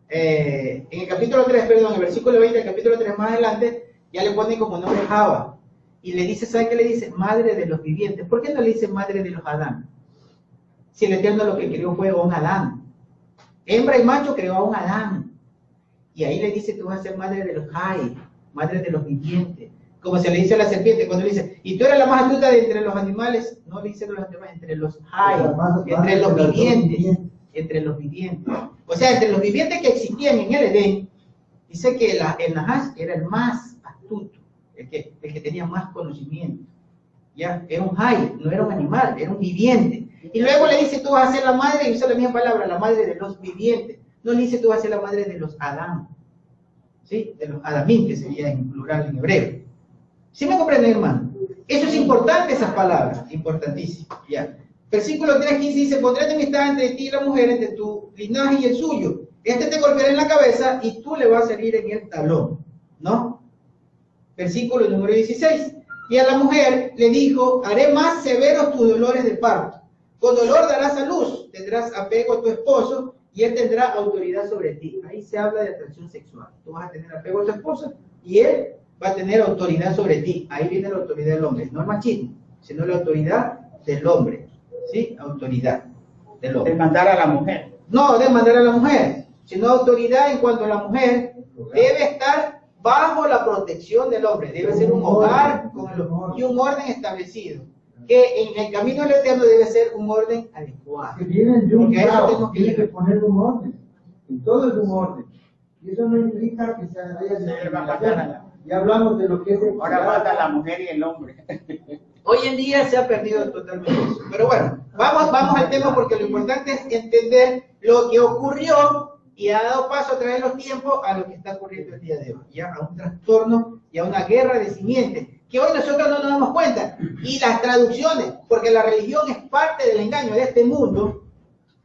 En el capítulo 3, perdón, en el versículo 20 del capítulo 3 más adelante, ya le ponen como nombre Java. Y le dice, ¿sabe qué le dice? Madre de los vivientes. ¿Por qué no le dice madre de los Adán? Si el Eterno lo que creó fue un Adán. Hembra y macho creó a un Adán. Y ahí le dice, tú vas a ser madre de los Jai, madre de los vivientes. Como se le dice a la serpiente, cuando le dice, y tú eres la más astuta de entre los animales, no le dice los animales, entre los Jai, entre los vivientes. Entre los vivientes. O sea, entre los vivientes que existían en el Edén, dice que el Nahash era el más astuto, el que tenía más conocimiento. Ya, era un Jai, no era un animal, era un viviente. Y luego le dice, tú vas a ser la madre, y usa la misma palabra, la madre de los vivientes. No le dice, tú vas a ser la madre de los Adán. ¿Sí? De los Adamín, que sería en plural en hebreo. ¿Sí me comprenden, hermano? Eso es importante, esas palabras, importantísimo. Ya. Versículo 3:15 dice, pondré enemistad entre ti y la mujer, entre tu linaje y el suyo. Este te golpeará en la cabeza y tú le vas a herir en el talón. ¿No? Versículo número 16. Y a la mujer le dijo, haré más severos tus dolores de parto. Con dolor darás a luz, tendrás apego a tu esposo y él tendrá autoridad sobre ti. Ahí se habla de atracción sexual. Tú vas a tener apego a tu esposo y él va a tener autoridad sobre ti. Ahí viene la autoridad del hombre. No el machismo, sino la autoridad del hombre. ¿Sí? Autoridad del hombre. De mandar a la mujer. No de mandar a la mujer, sino autoridad en cuanto a la mujer debe estar bajo la protección del hombre. Debe ser un hogar y un orden establecido. Que en el camino del Eterno debe ser un orden adecuado. Que vienen de un Porque a eso lado, tenemos que tiene que llegar. poner un orden. En todo es un orden. Y eso no implica que se haya discriminación. Ya hablamos de lo que es el Ahora manda la mujer y el hombre. Hoy en día se ha perdido totalmente eso. Pero bueno, vamos al tema porque lo importante es entender lo que ocurrió y ha dado paso a través de los tiempos a lo que está ocurriendo el día de hoy. Ya a un trastorno y a una guerra de simientes que hoy nosotros no nos damos cuenta. Y las traducciones, porque la religión es parte del engaño de este mundo,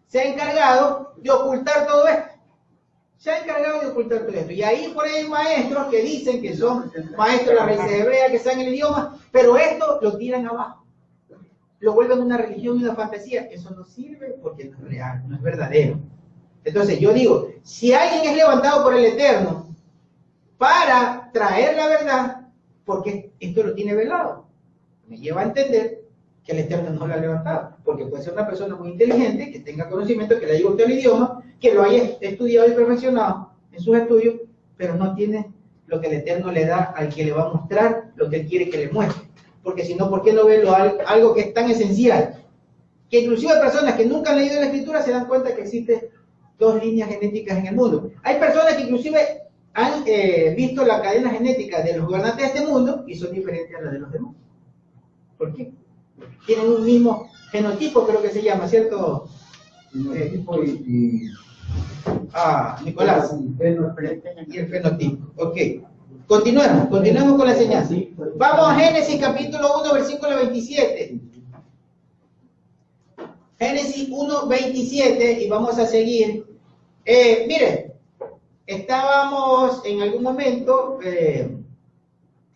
se ha encargado de ocultar todo esto. Se ha encargado de ocultar todo esto. Y ahí por ahí hay maestros que dicen que son maestros de las raíces hebreas, que saben el idioma, pero esto lo tiran abajo. Lo vuelven una religión y una fantasía. Eso no sirve porque no es real, no es verdadero. Entonces yo digo, si alguien es levantado por el Eterno para traer la verdad, porque esto lo tiene velado, me lleva a entender que el Eterno no lo ha levantado, porque puede ser una persona muy inteligente, que tenga conocimiento, que le haya gustado el idioma, que lo haya estudiado y perfeccionado en sus estudios, pero no tiene lo que el Eterno le da al que le va a mostrar lo que él quiere que le muestre. Porque si no, ¿por qué no ve algo que es tan esencial? Que inclusive personas que nunca han leído la Escritura se dan cuenta que existen dos líneas genéticas en el mundo. Hay personas que inclusive han visto la cadena genética de los gobernantes de este mundo y son diferentes a las de los demás. ¿Por qué? Tienen un mismo genotipo, creo que se llama, ¿cierto? Fenotipo y Nicolás. fenotipo. Y el fenotipo. Ok. Continuemos con la enseñanza. Vamos a Génesis capítulo 1, versículo 27. Génesis 1, 27 y vamos a seguir. Miren, estábamos en algún momento, en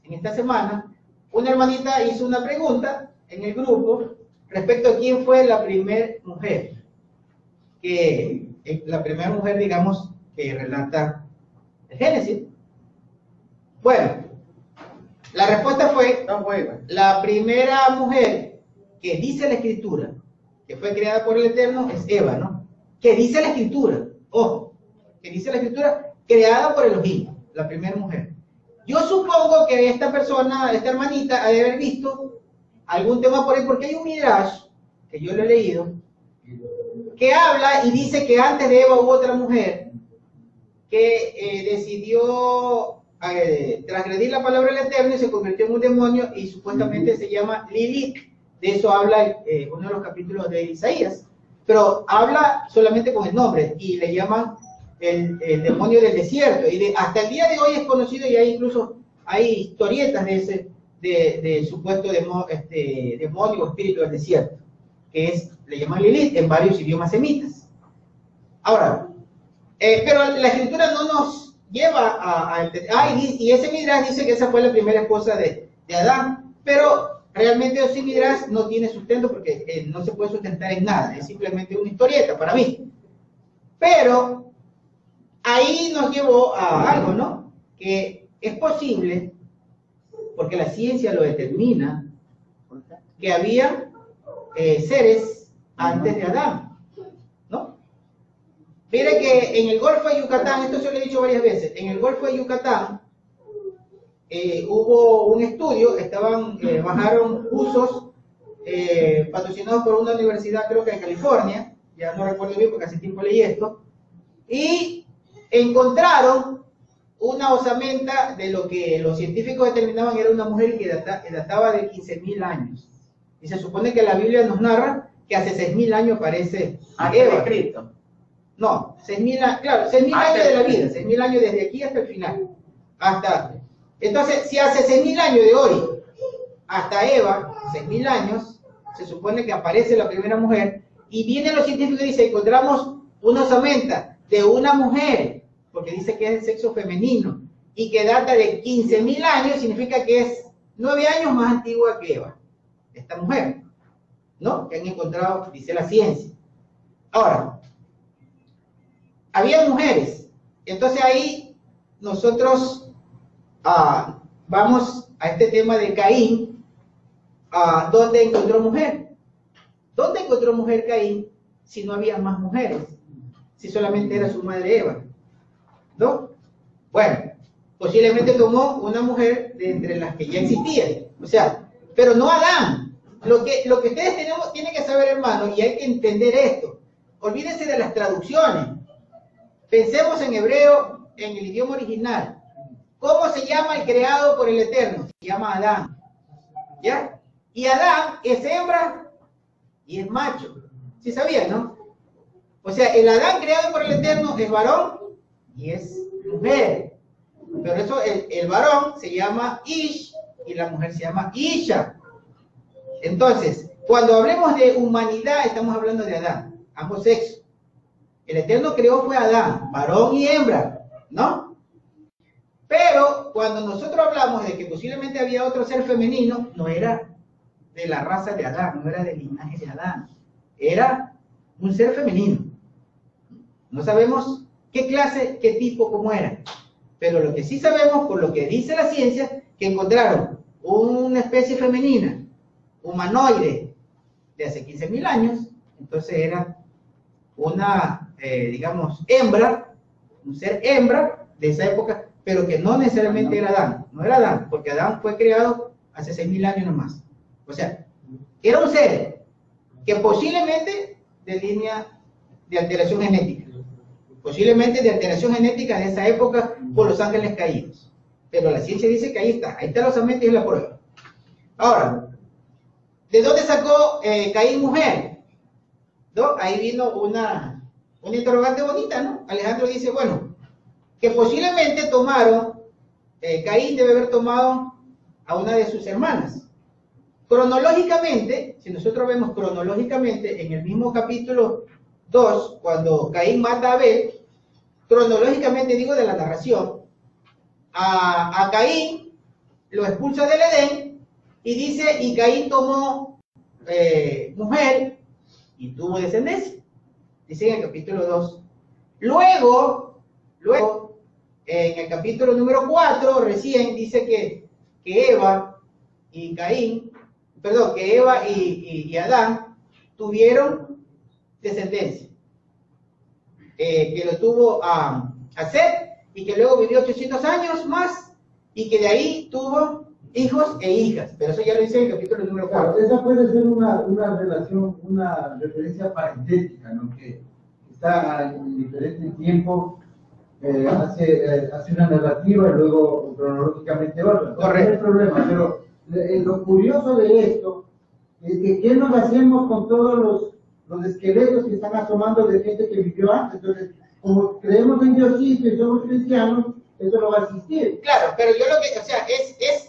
esta semana, una hermanita hizo una pregunta en el grupo respecto a quién fue la primera mujer, digamos, que relata el Génesis. Bueno, la respuesta fue, la primera mujer que dice la Escritura, que fue creada por el Eterno, es Eva, ¿no? Que dice la Escritura, ojo, que dice la Escritura, creada por Elohim, la primera mujer. Yo supongo que esta persona, esta hermanita, ha de haber visto algún tema por ahí, porque hay un midrash, que yo lo he leído, que habla y dice que antes de Eva hubo otra mujer que decidió transgredir la palabra del Eterno y se convirtió en un demonio y supuestamente se llama Lilith. De eso habla uno de los capítulos de Isaías, pero habla solamente con el nombre y le llaman el demonio del desierto, y hasta el día de hoy es conocido, y incluso hay historietas de supuesto demonio o espíritu del desierto, que le llaman Lilith en varios idiomas semitas. Ahora, pero la Escritura no nos lleva a y ese midrash dice que esa fue la primera esposa de Adán, pero realmente ese midrash no tiene sustento porque no se puede sustentar en nada, es simplemente una historieta para mí. Pero ahí nos llevó a algo, ¿no? Que es posible, porque la ciencia lo determina, que había seres antes de Adán, ¿no? Mire que en el Golfo de Yucatán, esto se lo he dicho varias veces, en el Golfo de Yucatán hubo un estudio, bajaron buzos patrocinados por una universidad, creo que en California, ya no recuerdo bien porque hace tiempo leí esto, y encontraron una osamenta de lo que los científicos determinaban era una mujer que databa de 15.000 años. Y se supone que la Biblia nos narra que hace 6.000 años aparece Eva. Cristo. No, 6.000 años, claro, 6.000 años de la vida, 6.000 años desde aquí hasta el final. Entonces, si hace 6.000 años de hoy hasta Eva, 6.000 años, se supone que aparece la primera mujer, y vienen los científicos y dicen, encontramos una osamenta de una mujer, porque dice que es el sexo femenino, y que data de 15.000 años, significa que es 9 años más antigua que Eva, esta mujer, ¿no? Que han encontrado, dice la ciencia. Ahora, había mujeres, entonces ahí nosotros vamos a este tema de Caín, ¿dónde encontró mujer? ¿Dónde encontró mujer Caín si no había más mujeres? Si solamente era su madre Eva, ¿no? Bueno, posiblemente tomó una mujer de entre las que ya existían, o sea, pero no Adán. Lo que ustedes tienen que saber, hermanos, y hay que entender esto, olvídense de las traducciones, pensemos en hebreo, en el idioma original. ¿Cómo se llama el creado por el Eterno? Se llama Adán, ¿ya? Y Adán es hembra y es macho, ¿sí sabían, no? O sea, el Adán creado por el Eterno es varón y es mujer. Pero eso, el varón se llama Ish y la mujer se llama Isha. Entonces, cuando hablemos de humanidad, estamos hablando de Adán, ambos sexos. El Eterno creó fue Adán, varón y hembra, ¿no? Pero cuando nosotros hablamos de que posiblemente había otro ser femenino, no era de la raza de Adán, no era del linaje de Adán, era un ser femenino. No sabemos qué clase, qué tipo, cómo era. Pero lo que sí sabemos, por lo que dice la ciencia, que encontraron una especie femenina, humanoide, de hace 15.000 años, entonces era una, digamos, hembra, un ser hembra de esa época, pero que no necesariamente era Adán. No era Adán, porque Adán fue creado hace 6.000 años nomás. O sea, era un ser que posiblemente de línea de alteración genética. Posiblemente de alteración genética de esa época por los ángeles caídos. Pero la ciencia dice que ahí está la osamenta y es la prueba. Ahora, ¿de dónde sacó Caín mujer? ¿no? Ahí vino una interrogante bonita, ¿no? Alejandro dice, bueno, que posiblemente tomaron, Caín debe haber tomado a una de sus hermanas. Cronológicamente, si nosotros vemos cronológicamente en el mismo capítulo 2, cuando Caín mata a Abel, cronológicamente digo de la narración, a Caín lo expulsa del Edén y dice, y Caín tomó mujer y tuvo descendencia. Dice en el capítulo 2. Luego, en el capítulo número 4, recién dice que Eva y Caín, perdón, que Eva y Adán tuvieron descendencia. Que lo tuvo a Set y que luego vivió 800 años más y que de ahí tuvo hijos e hijas. Pero eso ya lo dice en el capítulo número 4. Claro, esa puede ser una relación, una referencia parentética, ¿no? Que está en diferente tiempo, hace una narrativa y luego cronológicamente otra. No hay problema, pero lo curioso de esto es que ¿qué nos hacemos con todos los esqueletos que están asomando de gente que vivió antes? Entonces, como creemos en Diosito y somos cristianos, eso no va a existir. Claro, pero yo lo que, o sea,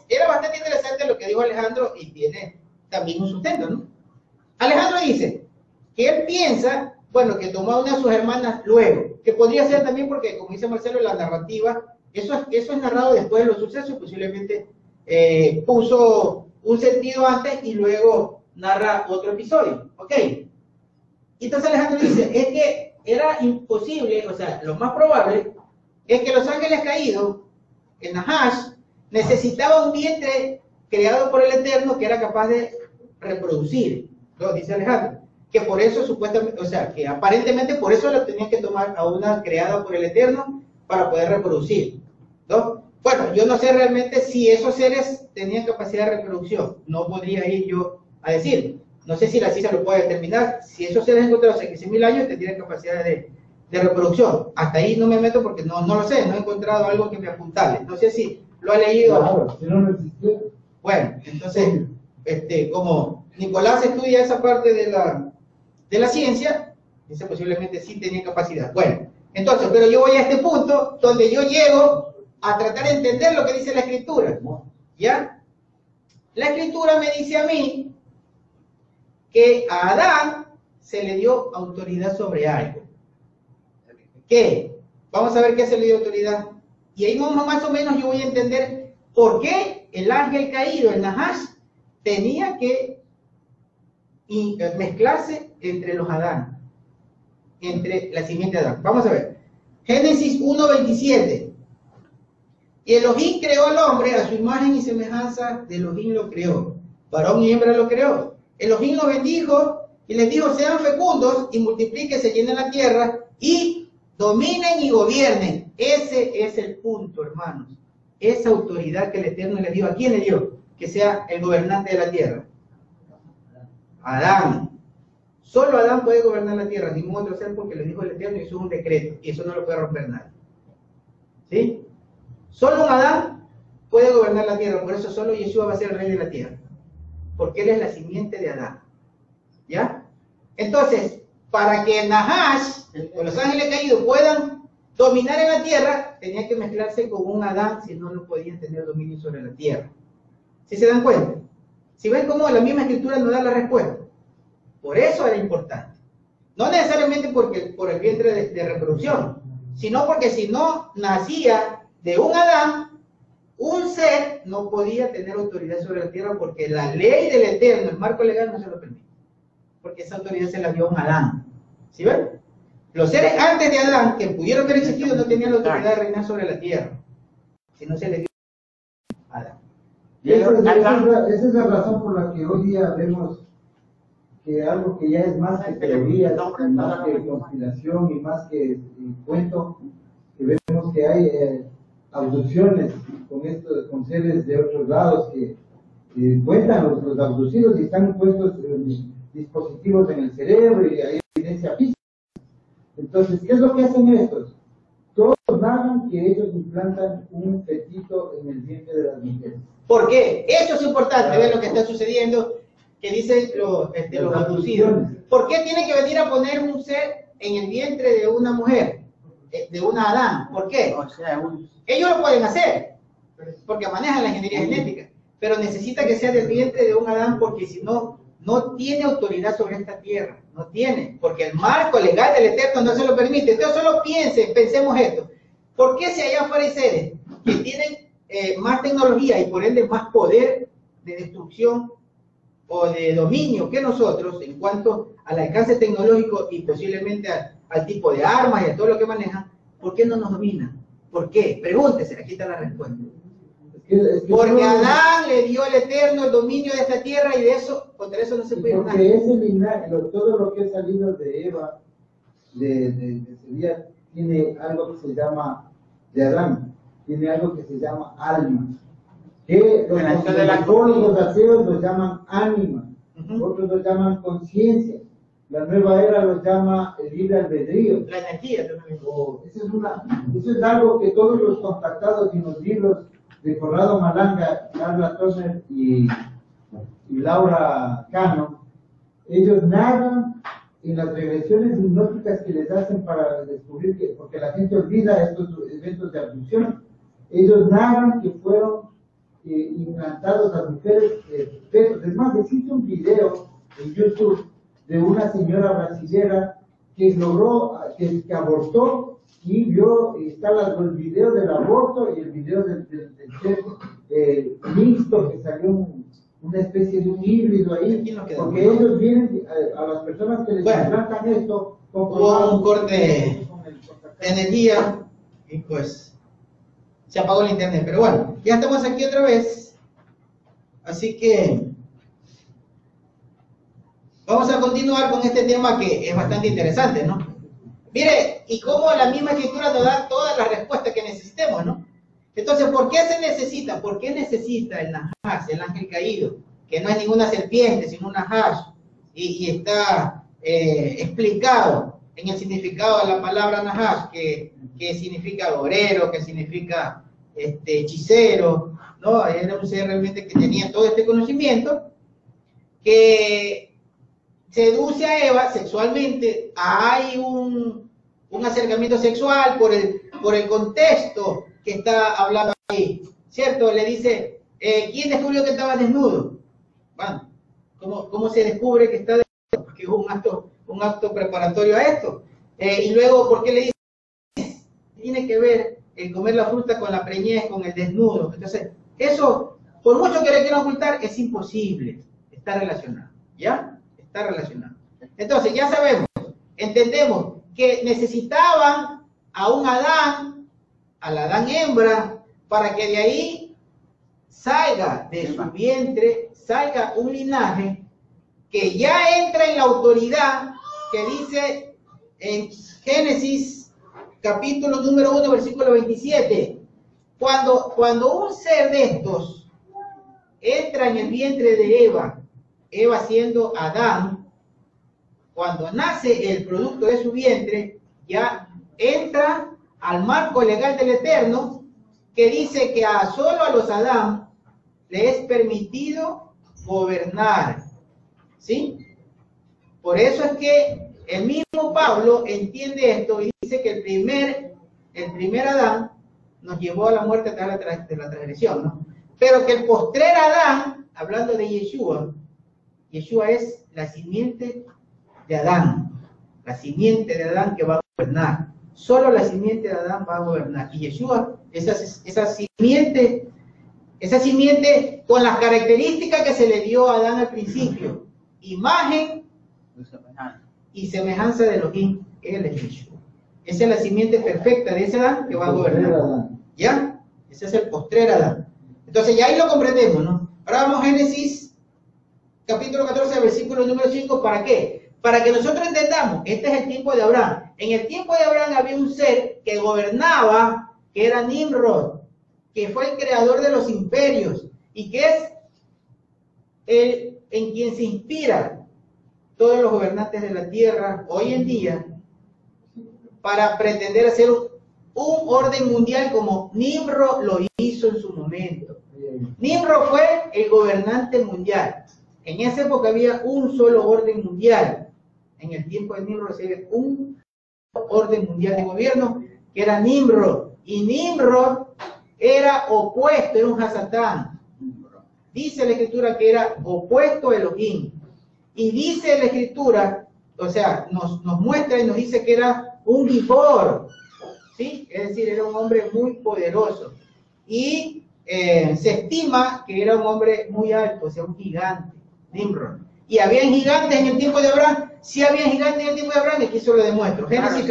era bastante interesante lo que dijo Alejandro y tiene también un sustento, ¿no? Alejandro dice que él piensa, bueno, que tomó a una de sus hermanas luego, que podría ser también porque, como dice Marcelo, la narrativa, eso es narrado después de los sucesos, posiblemente puso un sentido antes y luego narra otro episodio, ¿ok? Entonces Alejandro dice, es que era imposible, o sea, lo más probable es que los ángeles caídos, el Nahash, necesitaba un vientre creado por el Eterno que era capaz de reproducir, ¿no? Dice Alejandro, que por eso supuestamente, o sea, que aparentemente por eso la tenían que tomar a una creada por el Eterno para poder reproducir, ¿no? Bueno, yo no sé realmente si esos seres tenían capacidad de reproducción, no podría ir yo a decir, no sé si la ciencia lo puede determinar, si esos seres encontrados hace 15.000 años tendrían capacidad de reproducción. Hasta ahí no me meto porque no lo sé, no he encontrado algo que me apuntale. No sé si lo ha leído. Claro, si no existiera. Bueno, entonces, como Nicolás estudia esa parte de la ciencia, dice posiblemente sí tenía capacidad. Bueno, entonces, pero yo voy a este punto donde yo llego a tratar de entender lo que dice la Escritura. ¿Ya? La Escritura me dice a mí que a Adán se le dio autoridad sobre algo. ¿Qué? Vamos a ver qué se le dio autoridad. Y ahí más o menos yo voy a entender por qué el ángel caído, el Nahash, tenía que mezclarse entre los Adán, entre la simiente de Adán. Vamos a ver. Génesis 1:27. Y Elohim creó al hombre a su imagen y semejanza de Elohim lo creó. Varón y hembra lo creó. Elohim lo bendijo y les dijo, sean fecundos y multiplíquense, llenen la tierra y dominen y gobiernen. Ese es el punto, hermanos. Esa autoridad que el Eterno le dio, ¿a quién le dio? Que sea el gobernante de la tierra. Adán. Solo Adán puede gobernar la tierra, ningún otro ser, porque le dijo el Eterno y eso es un decreto y eso no lo puede romper nadie. ¿Sí? Solo un Adán puede gobernar la tierra, por eso solo Yeshua va a ser el rey de la tierra, porque él es la simiente de Adán. ¿Ya? Entonces, para que Nahash, o los ángeles caídos, puedan dominar en la tierra, tenía que mezclarse con un Adán, si no, no podían tener dominio sobre la tierra. ¿Sí se dan cuenta? Si ven cómo la misma escritura nos da la respuesta. Por eso era importante. No necesariamente por el vientre de reproducción, sino porque si no nacía de un Adán, un ser no podía tener autoridad sobre la tierra porque la ley del Eterno, el marco legal, no se lo permite. Porque esa autoridad se la dio a un Adán. ¿Sí ven? Los seres antes de Adán, que pudieron haber existido, no tenían la autoridad de reinar sobre la tierra. Si no se les dio a Adán. Esa es la razón por la que hoy día vemos que algo que ya es más que teoría, más que conspiración y más que cuento, que vemos que hay abducciones con seres de otros lados que cuentan los abducidos y están puestos dispositivos en el cerebro y hay evidencia física. Entonces, ¿qué es lo que hacen estos? Todos narran que ellos implantan un fetito en el vientre de las mujeres. ¿Por qué? Esto es importante, ver lo que está sucediendo, que dicen los abducidos. ¿por qué tiene que venir a poner un ser en el vientre de una mujer, de una Adán? ¿Por qué? O sea, Ellos lo pueden hacer, porque manejan la ingeniería genética, pero necesita que sea del vientre de un Adán, porque si no, no tiene autoridad sobre esta tierra, no tiene, porque el marco legal del Eterno no se lo permite. Entonces solo pensemos esto, ¿por qué si hay afuera seres que tienen más tecnología y por ende más poder de destrucción o de dominio que nosotros en cuanto al alcance tecnológico y posiblemente al tipo de armas y a todo lo que manejan, ¿por qué no nos dominan? ¿Por qué? Pregúntese, aquí está la respuesta. Porque a Adán le dio el Eterno el dominio de esta tierra y de eso, contra eso no se puede nada. Porque ese linaje, todo lo que ha salido de Eva, de Sevilla, tiene algo que se llama, de Adán, tiene algo que se llama alma. Que los católicos ateos los llaman ánima, otros los llaman conciencia. La nueva era los llama el libre albedrío. La energía también. Eso es algo que todos los contactados en los libros de Corrado Malanga, Carla Toner y Laura Cano, ellos narran en las regresiones hipnóticas que les hacen para descubrir que, porque la gente olvida estos eventos de abducción, ellos narran que fueron implantados a mujeres fetos. Es más, existe un video en YouTube de una señora brasilera que logró, que abortó y vio, está el video del aborto y el video del mixto, que salió una especie de un híbrido ahí, porque ellos vienen a las personas que les implantan esto, hubo un corte de energía y pues se apagó el internet, pero bueno, ya estamos aquí otra vez, así que vamos a continuar con este tema que es bastante interesante, ¿no? Mire, y cómo la misma escritura nos da todas las respuestas que necesitemos, ¿no? Entonces, ¿por qué se necesita? ¿Por qué necesita el Nahash, el ángel caído? Que no es ninguna serpiente, sino un Nahash, y está explicado en el significado de la palabra Nahash, que significa agorero, que significa hechicero, ¿no? Era un ser realmente que tenía todo este conocimiento, que seduce a Eva sexualmente. Hay un acercamiento sexual por el contexto que está hablando ahí, ¿cierto? Le dice, ¿quién descubrió que estaba desnudo? Bueno, ¿cómo se descubre que está desnudo? Porque es un acto preparatorio a esto. Y luego, ¿por qué le dice? Tiene que ver el comer la fruta con la preñez, con el desnudo. Entonces, eso, por mucho que le quieran ocultar, es imposible. Está relacionado, ¿ya? Está relacionado. Entonces, ya sabemos, entendemos que necesitaban a un Adán, al Adán hembra, para que de ahí salga de su vientre, salga un linaje que ya entra en la autoridad que dice en Génesis capítulo número 1, versículo 27. Cuando un ser de estos entra en el vientre de Eva siendo Adán, cuando nace el producto de su vientre, ya entra al marco legal del Eterno, que dice que solo a los Adán le es permitido gobernar, ¿sí? Por eso es que el mismo Pablo entiende esto y dice que el primer Adán nos llevó a la muerte de la transgresión, ¿no? Pero que el postrer Adán, hablando de Yeshua es la simiente de Adán, la simiente de Adán que va a gobernar. Solo la simiente de Adán va a gobernar. Y Yeshua, esa simiente con las características que se le dio a Adán al principio, imagen y semejanza de Elohim, él es Yeshua. Esa es la simiente perfecta de ese Adán que va a gobernar. ¿Ya? Ese es el postrer Adán. Entonces ya ahí lo comprendemos, ¿no? Ahora vamos a Génesis capítulo 14, versículo número 5, ¿para qué? Para que nosotros entendamos, este es el tiempo de Abraham. En el tiempo de Abraham había un ser que gobernaba, que era Nimrod, que fue el creador de los imperios, y que es el en quien se inspira todos los gobernantes de la tierra hoy en día, para pretender hacer un orden mundial como Nimrod lo hizo en su momento. Nimrod fue el gobernante mundial. En esa época había un solo orden mundial. en el tiempo de Nimrod recibe un orden mundial de gobierno que era Nimrod. Y Nimrod era opuesto, era un Hasatán. Dice la escritura que era opuesto a Elohim. Y dice la escritura, o sea, nos muestra y nos dice que era un gibor, ¿sí? Es decir, era un hombre muy poderoso. Y se estima que era un hombre muy alto, o sea, un gigante, Nimrod. ¿Y habían gigantes en el tiempo de Abraham? Sí había gigantes en el tiempo de Abraham, y aquí se lo demuestro. Génesis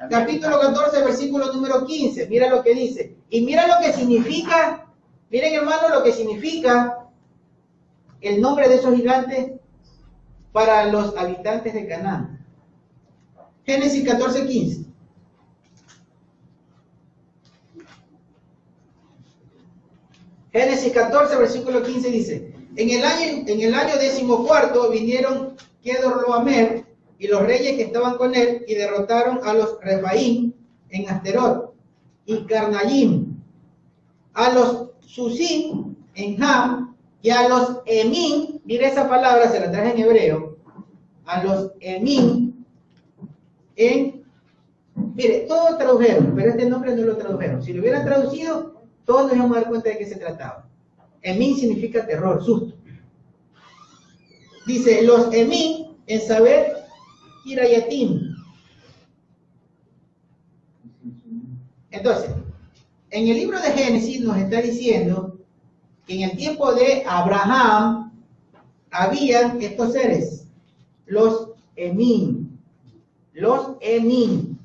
capítulo 14, versículo número 15. Mira lo que dice. Y mira lo que significa, miren hermano, lo que significa el nombre de esos gigantes para los habitantes de Canaán. Génesis 14, 15. Génesis 14, versículo 15 dice: en el año 14 vinieron Kedorlaomer y los reyes que estaban con él y derrotaron a los Refaim en Asterot y Carnayim, a los Susim en Ham y a los Emim. Mira esa palabra, se la traje en hebreo. A los Emim en... Mire, todos tradujeron, pero este nombre no lo tradujeron. Si lo hubieran traducido, todos nos íbamos a dar cuenta de qué se trataba. Emim significa terror, susto. Dice, los Emim en Saber Kirayatim. Entonces, en el libro de Génesis nos está diciendo que en el tiempo de Abraham habían estos seres, los Emim. Los Emim.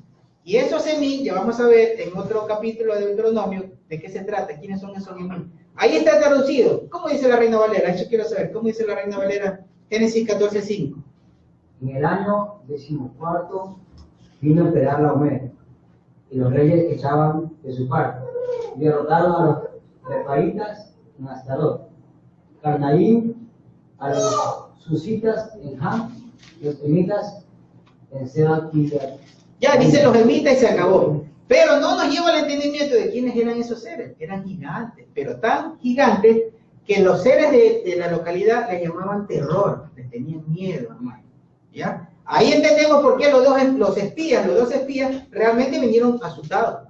Y esos Emim, ya vamos a ver en otro capítulo de Deuteronomio de qué se trata, quiénes son esos Emim. Ahí está traducido. ¿Cómo dice la Reina Valera? Eso quiero saber. ¿Cómo dice la Reina Valera? Génesis 14:5. En el año 14 vino Kedorlaomer y los reyes echaban de su parte y derrotaron a los Refaitas en Astarot, Carnaim, a los Susitas en Ham, los Emitas en Seba. Ya dice los Emitas y se acabó. Pero no nos lleva al entendimiento de quiénes eran esos seres. Eran gigantes, pero tan gigantes que los seres de la localidad les llamaban terror, les tenían miedo, hermano. ¿Ya? Ahí entendemos por qué los dos espías realmente vinieron asustados,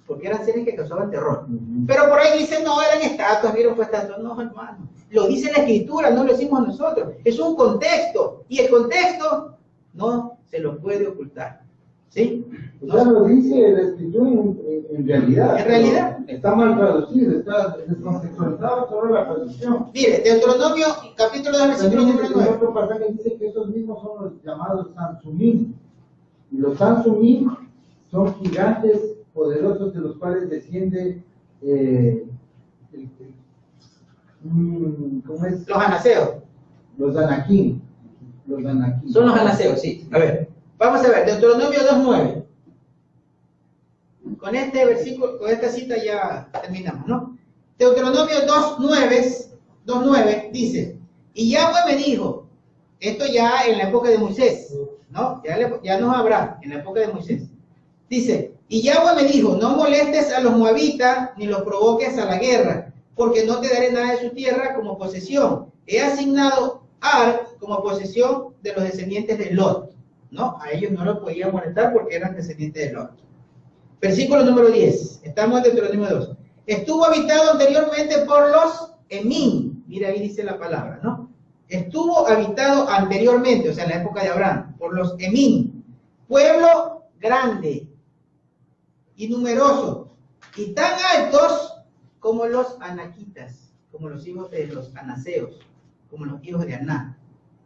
porque eran seres que causaban terror. Pero por ahí dicen, no, eran estatuas, vieron pues estatuas. No, hermano, lo dice la escritura, no lo decimos nosotros. Es un contexto, y el contexto no se lo puede ocultar. ¿Sí? O sea, lo dice la escritura en realidad. ¿En realidad? Está mal traducido, está descontextualizado sobre la traducción. Mire, Deuteronomio, capítulo 2, versículo número 9. En otro pasaje dice que esos mismos son los llamados Sansumim. Y los Sansumim son gigantes poderosos de los cuales desciende ¿cómo es? Los anaseos. Los Anakim. Son los anaseos, sí. A ver, vamos a ver, Deuteronomio 2.9. Con este versículo, con esta cita ya terminamos, ¿no? Deuteronomio 2.9 dice: y Yahweh me dijo, esto ya en la época de Moisés, ¿no? Ya no habrá en la época de Moisés. Dice, y Yahweh me dijo, no molestes a los moabitas ni los provoques a la guerra, porque no te daré nada de su tierra como posesión. He asignado Ar como posesión de los descendientes de Lot, ¿no? A ellos no los podían molestar porque eran descendientes de Lot. Versículo número 10. Estamos en Deuteronomio 2. Estuvo habitado anteriormente por los Emim. Mira, ahí dice la palabra, ¿no? Estuvo habitado anteriormente, o sea, en la época de Abraham, por los Emim. Pueblo grande y numeroso, y tan altos como los anaquitas, como los hijos de los anaseos, como los hijos de Aná.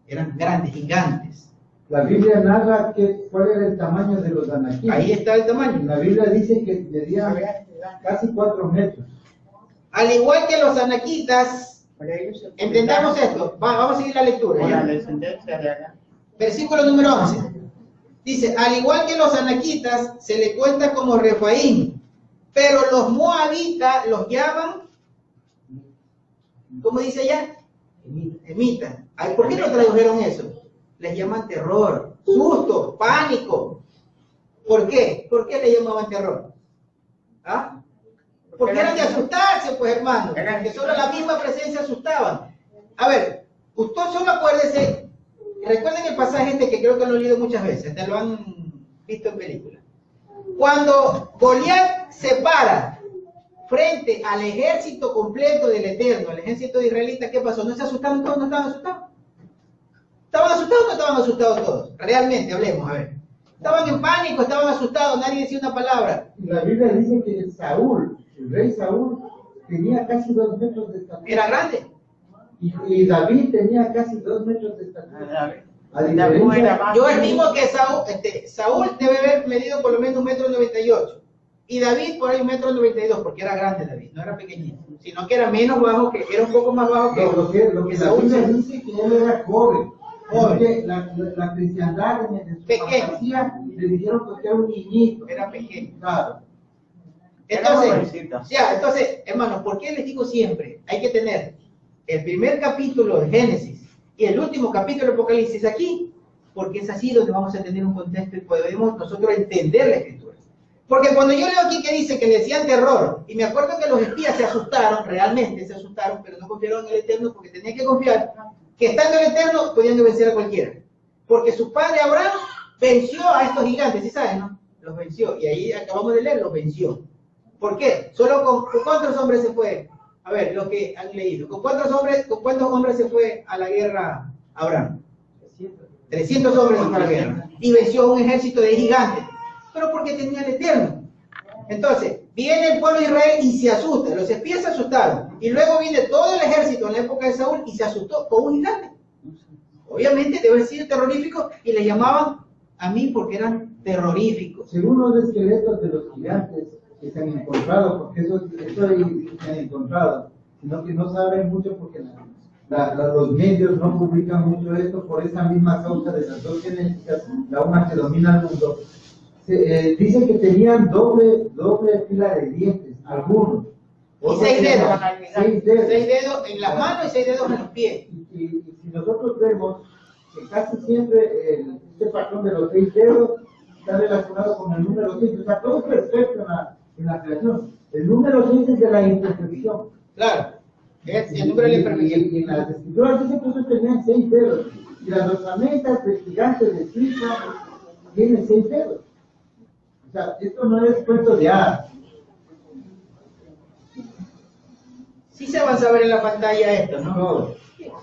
Eran grandes, gigantes. La Biblia narra cuál era el tamaño de los Anakim. Ahí está el tamaño. La Biblia dice que medían casi 4 metros. Al igual que los anaquitas, entendamos esto. Vamos a seguir la lectura. Con ¿ya? la descendencia de Adán. Versículo número 11. Dice, al igual que los anaquitas, se le cuenta como Refaim, pero los moabitas los llaman, ¿cómo dice allá? Emitas. Ay, ¿por qué no tradujeron eso? Les llaman terror, susto, pánico. ¿Por qué? ¿Por qué le llamaban terror? ¿Ah? Porque eran de asustarse, pues, hermano. Que solo la misma presencia asustaban. A ver, usted solo acuérdese, recuerden el pasaje este que creo que lo he leído muchas veces, te lo han visto en películas. Cuando Goliat se para frente al ejército completo del Eterno, al ejército de israelitas, ¿qué pasó? ¿No se asustaron todos? ¿No estaban asustados? ¿Estaban asustados o no estaban asustados todos? Realmente, hablemos, a ver. ¿Estaban en pánico? ¿Estaban asustados? Nadie decía una palabra. La Biblia dice que Saúl, el rey Saúl, tenía casi 2 metros de estatura. Era grande. Y David tenía casi 2 metros de estatura. A diferencia, Yo estimo que Saúl debe haber medido por lo menos 1,98 m. Y David por ahí 1,92 m, porque era grande David, no era pequeñito. Sino que era menos bajo, que era un poco más bajo que lo que Saúl se dice que él era joven. Porque la cristiandad en su fantasía le dijeron que era un niñito. Era pequeño. Claro. Entonces, hermanos, ¿por qué les digo siempre? Hay que tener el primer capítulo de Génesis y el último capítulo de Apocalipsis aquí, porque es así donde vamos a tener un contexto y podemos nosotros entender la Escritura. Porque cuando yo leo aquí que dice que le decían terror, y me acuerdo que los espías se asustaron, realmente se asustaron, pero no confiaron en el Eterno porque tenían que confiar que estando el Eterno podían vencer a cualquiera. Porque su padre Abraham venció a estos gigantes, ¿sí saben, no? Los venció, y ahí acabamos de leer, los venció. ¿Por qué? Solo con ¿cuántos hombres se fue? A ver, lo que han leído. ¿Con cuántos hombres se fue a la guerra Abraham? 300 hombres se fue a la guerra. Y venció a un ejército de gigantes. Pero porque tenía el Eterno. Entonces, viene el pueblo de Israel y se asusta. Los espías se asustaron. Y luego viene todo el ejército en la época de Saúl y se asustó con un gigante. Obviamente debe ser terrorífico y le llamaban a mí porque eran terroríficos. Según los esqueletos de los gigantes que se han encontrado, porque eso se han encontrado, sino que no saben mucho porque los medios no publican mucho esto por esa misma causa de las dos genéticas, la una que domina el mundo. Dicen que tenían doble fila de dientes, algunos. Y 6 dedos. 6 dedos. 6 dedos en las manos y 6 dedos en los pies. Y si nosotros vemos que casi siempre este patrón de los 6 dedos está relacionado con el número 6, o sea, todo es perfecto en la creación. El número 6 es de la imperfección. Claro, es el número de la imperfección. Y en las escrituras dice que ellos tenían 6 dedos. Y las osamentas del gigante de Suiza tienen 6 dedos. O sea, esto no es cuento de hadas. Sí se va a saber en la pantalla esto, ¿no?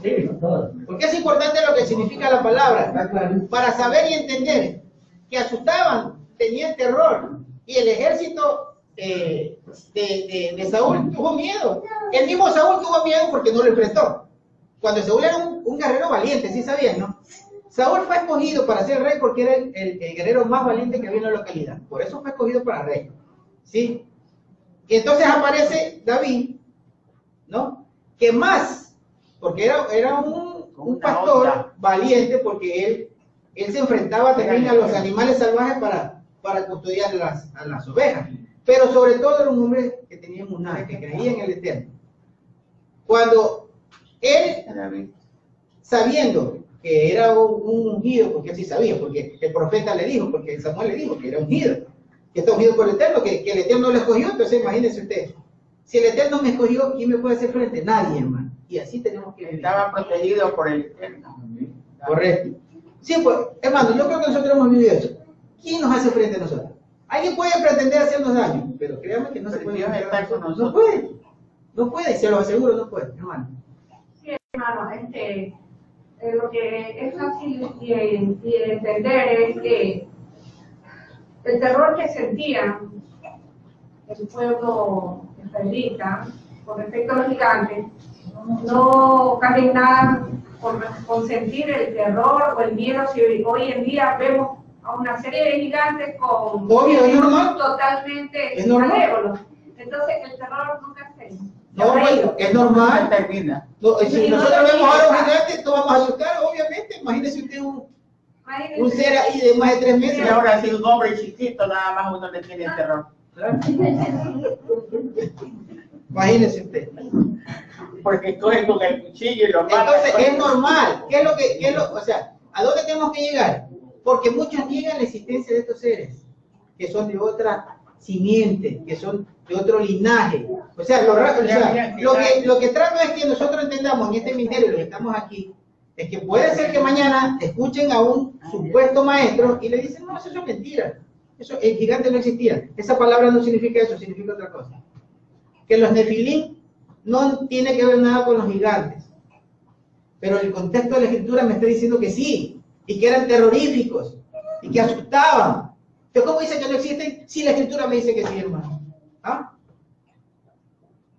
Sí, todo. Porque es importante lo que significa la palabra. Está clarísimo. Para saber y entender que asustaban, tenían terror. Y el ejército de Saúl tuvo miedo. El mismo Saúl tuvo miedo porque no lo enfrentó. Cuando Saúl era un guerrero valiente, ¿sí sabían, no? Saúl fue escogido para ser rey porque era el guerrero más valiente que había en la localidad. Por eso fue escogido para rey. ¿Sí? Y entonces aparece David, ¿no? Que más, porque era un pastor valiente porque él se enfrentaba también a los animales salvajes para custodiar a las ovejas. Pero sobre todo era un hombre que tenía muná, que creía en el Eterno. Cuando él, sabiendo que era un ungido, porque él sí sabía, porque el profeta le dijo, porque Samuel le dijo que era ungido, que está ungido por el Eterno, que el Eterno lo escogió. Entonces imagínense ustedes, si el Eterno me escogió, ¿quién me puede hacer frente? Nadie, hermano. Y así tenemos que vivir. Estaba protegido por el Eterno. Correcto. Sí, pues, hermano, yo creo que nosotros hemos vivido eso. ¿Quién nos hace frente a nosotros? Alguien puede pretender hacernos daño, pero créanme que no se puede. No puede. No puede, se lo aseguro, no puede, hermano. Sí, hermano, lo que es fácil y entender es que el terror que sentían el pueblo israelita con respecto a los gigantes no cambia nada con sentir el terror o el miedo. Si hoy en día vemos a una serie de gigantes con obvio, es normal. Totalmente malévolos, entonces el terror nunca se no, bueno, es normal. Termina. No, si nosotros vemos a los gigantes, nos vamos a asustar, obviamente. Imagínese usted un ser ahí de más de 3 metros. Y ahora si un hombre chiquito, nada más uno le tiene el terror. Imagínese usted. Porque cogen con el cuchillo y lo matan. Entonces es normal. O sea, ¿a dónde tenemos que llegar? Porque muchos niegan la existencia de estos seres, que son de otra simiente, que son de otro linaje. O sea, lo que trato es que nosotros entendamos en este ministerio, los que estamos aquí, Es que puede ser que mañana escuchen a un supuesto maestro y le dicen, no, eso es mentira. Eso, el gigante no existía. Esa palabra no significa eso, significa otra cosa. Que los nefilim no tiene que ver nada con los gigantes. Pero el contexto de la escritura me está diciendo que sí, y que eran terroríficos, y que asustaban. Entonces, ¿cómo dice que no existen? Si la escritura me dice que sí, hermano. ¿Ah?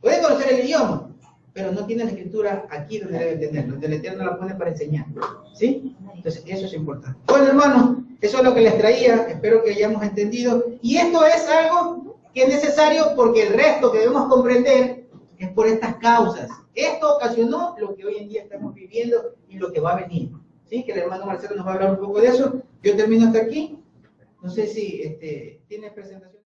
Pueden conocer el idioma, pero no tienen la escritura aquí donde deben tenerlo, donde el Eterno la pone para enseñar. ¿Sí? Entonces, eso es importante. Bueno, hermanos, eso es lo que les traía. Espero que hayamos entendido. Y esto es algo que es necesario porque el resto que debemos comprender es por estas causas. Esto ocasionó lo que hoy en día estamos viviendo y lo que va a venir. ¿Sí? Que el hermano Marcelo nos va a hablar un poco de eso. Yo termino hasta aquí. No sé si tiene presentación.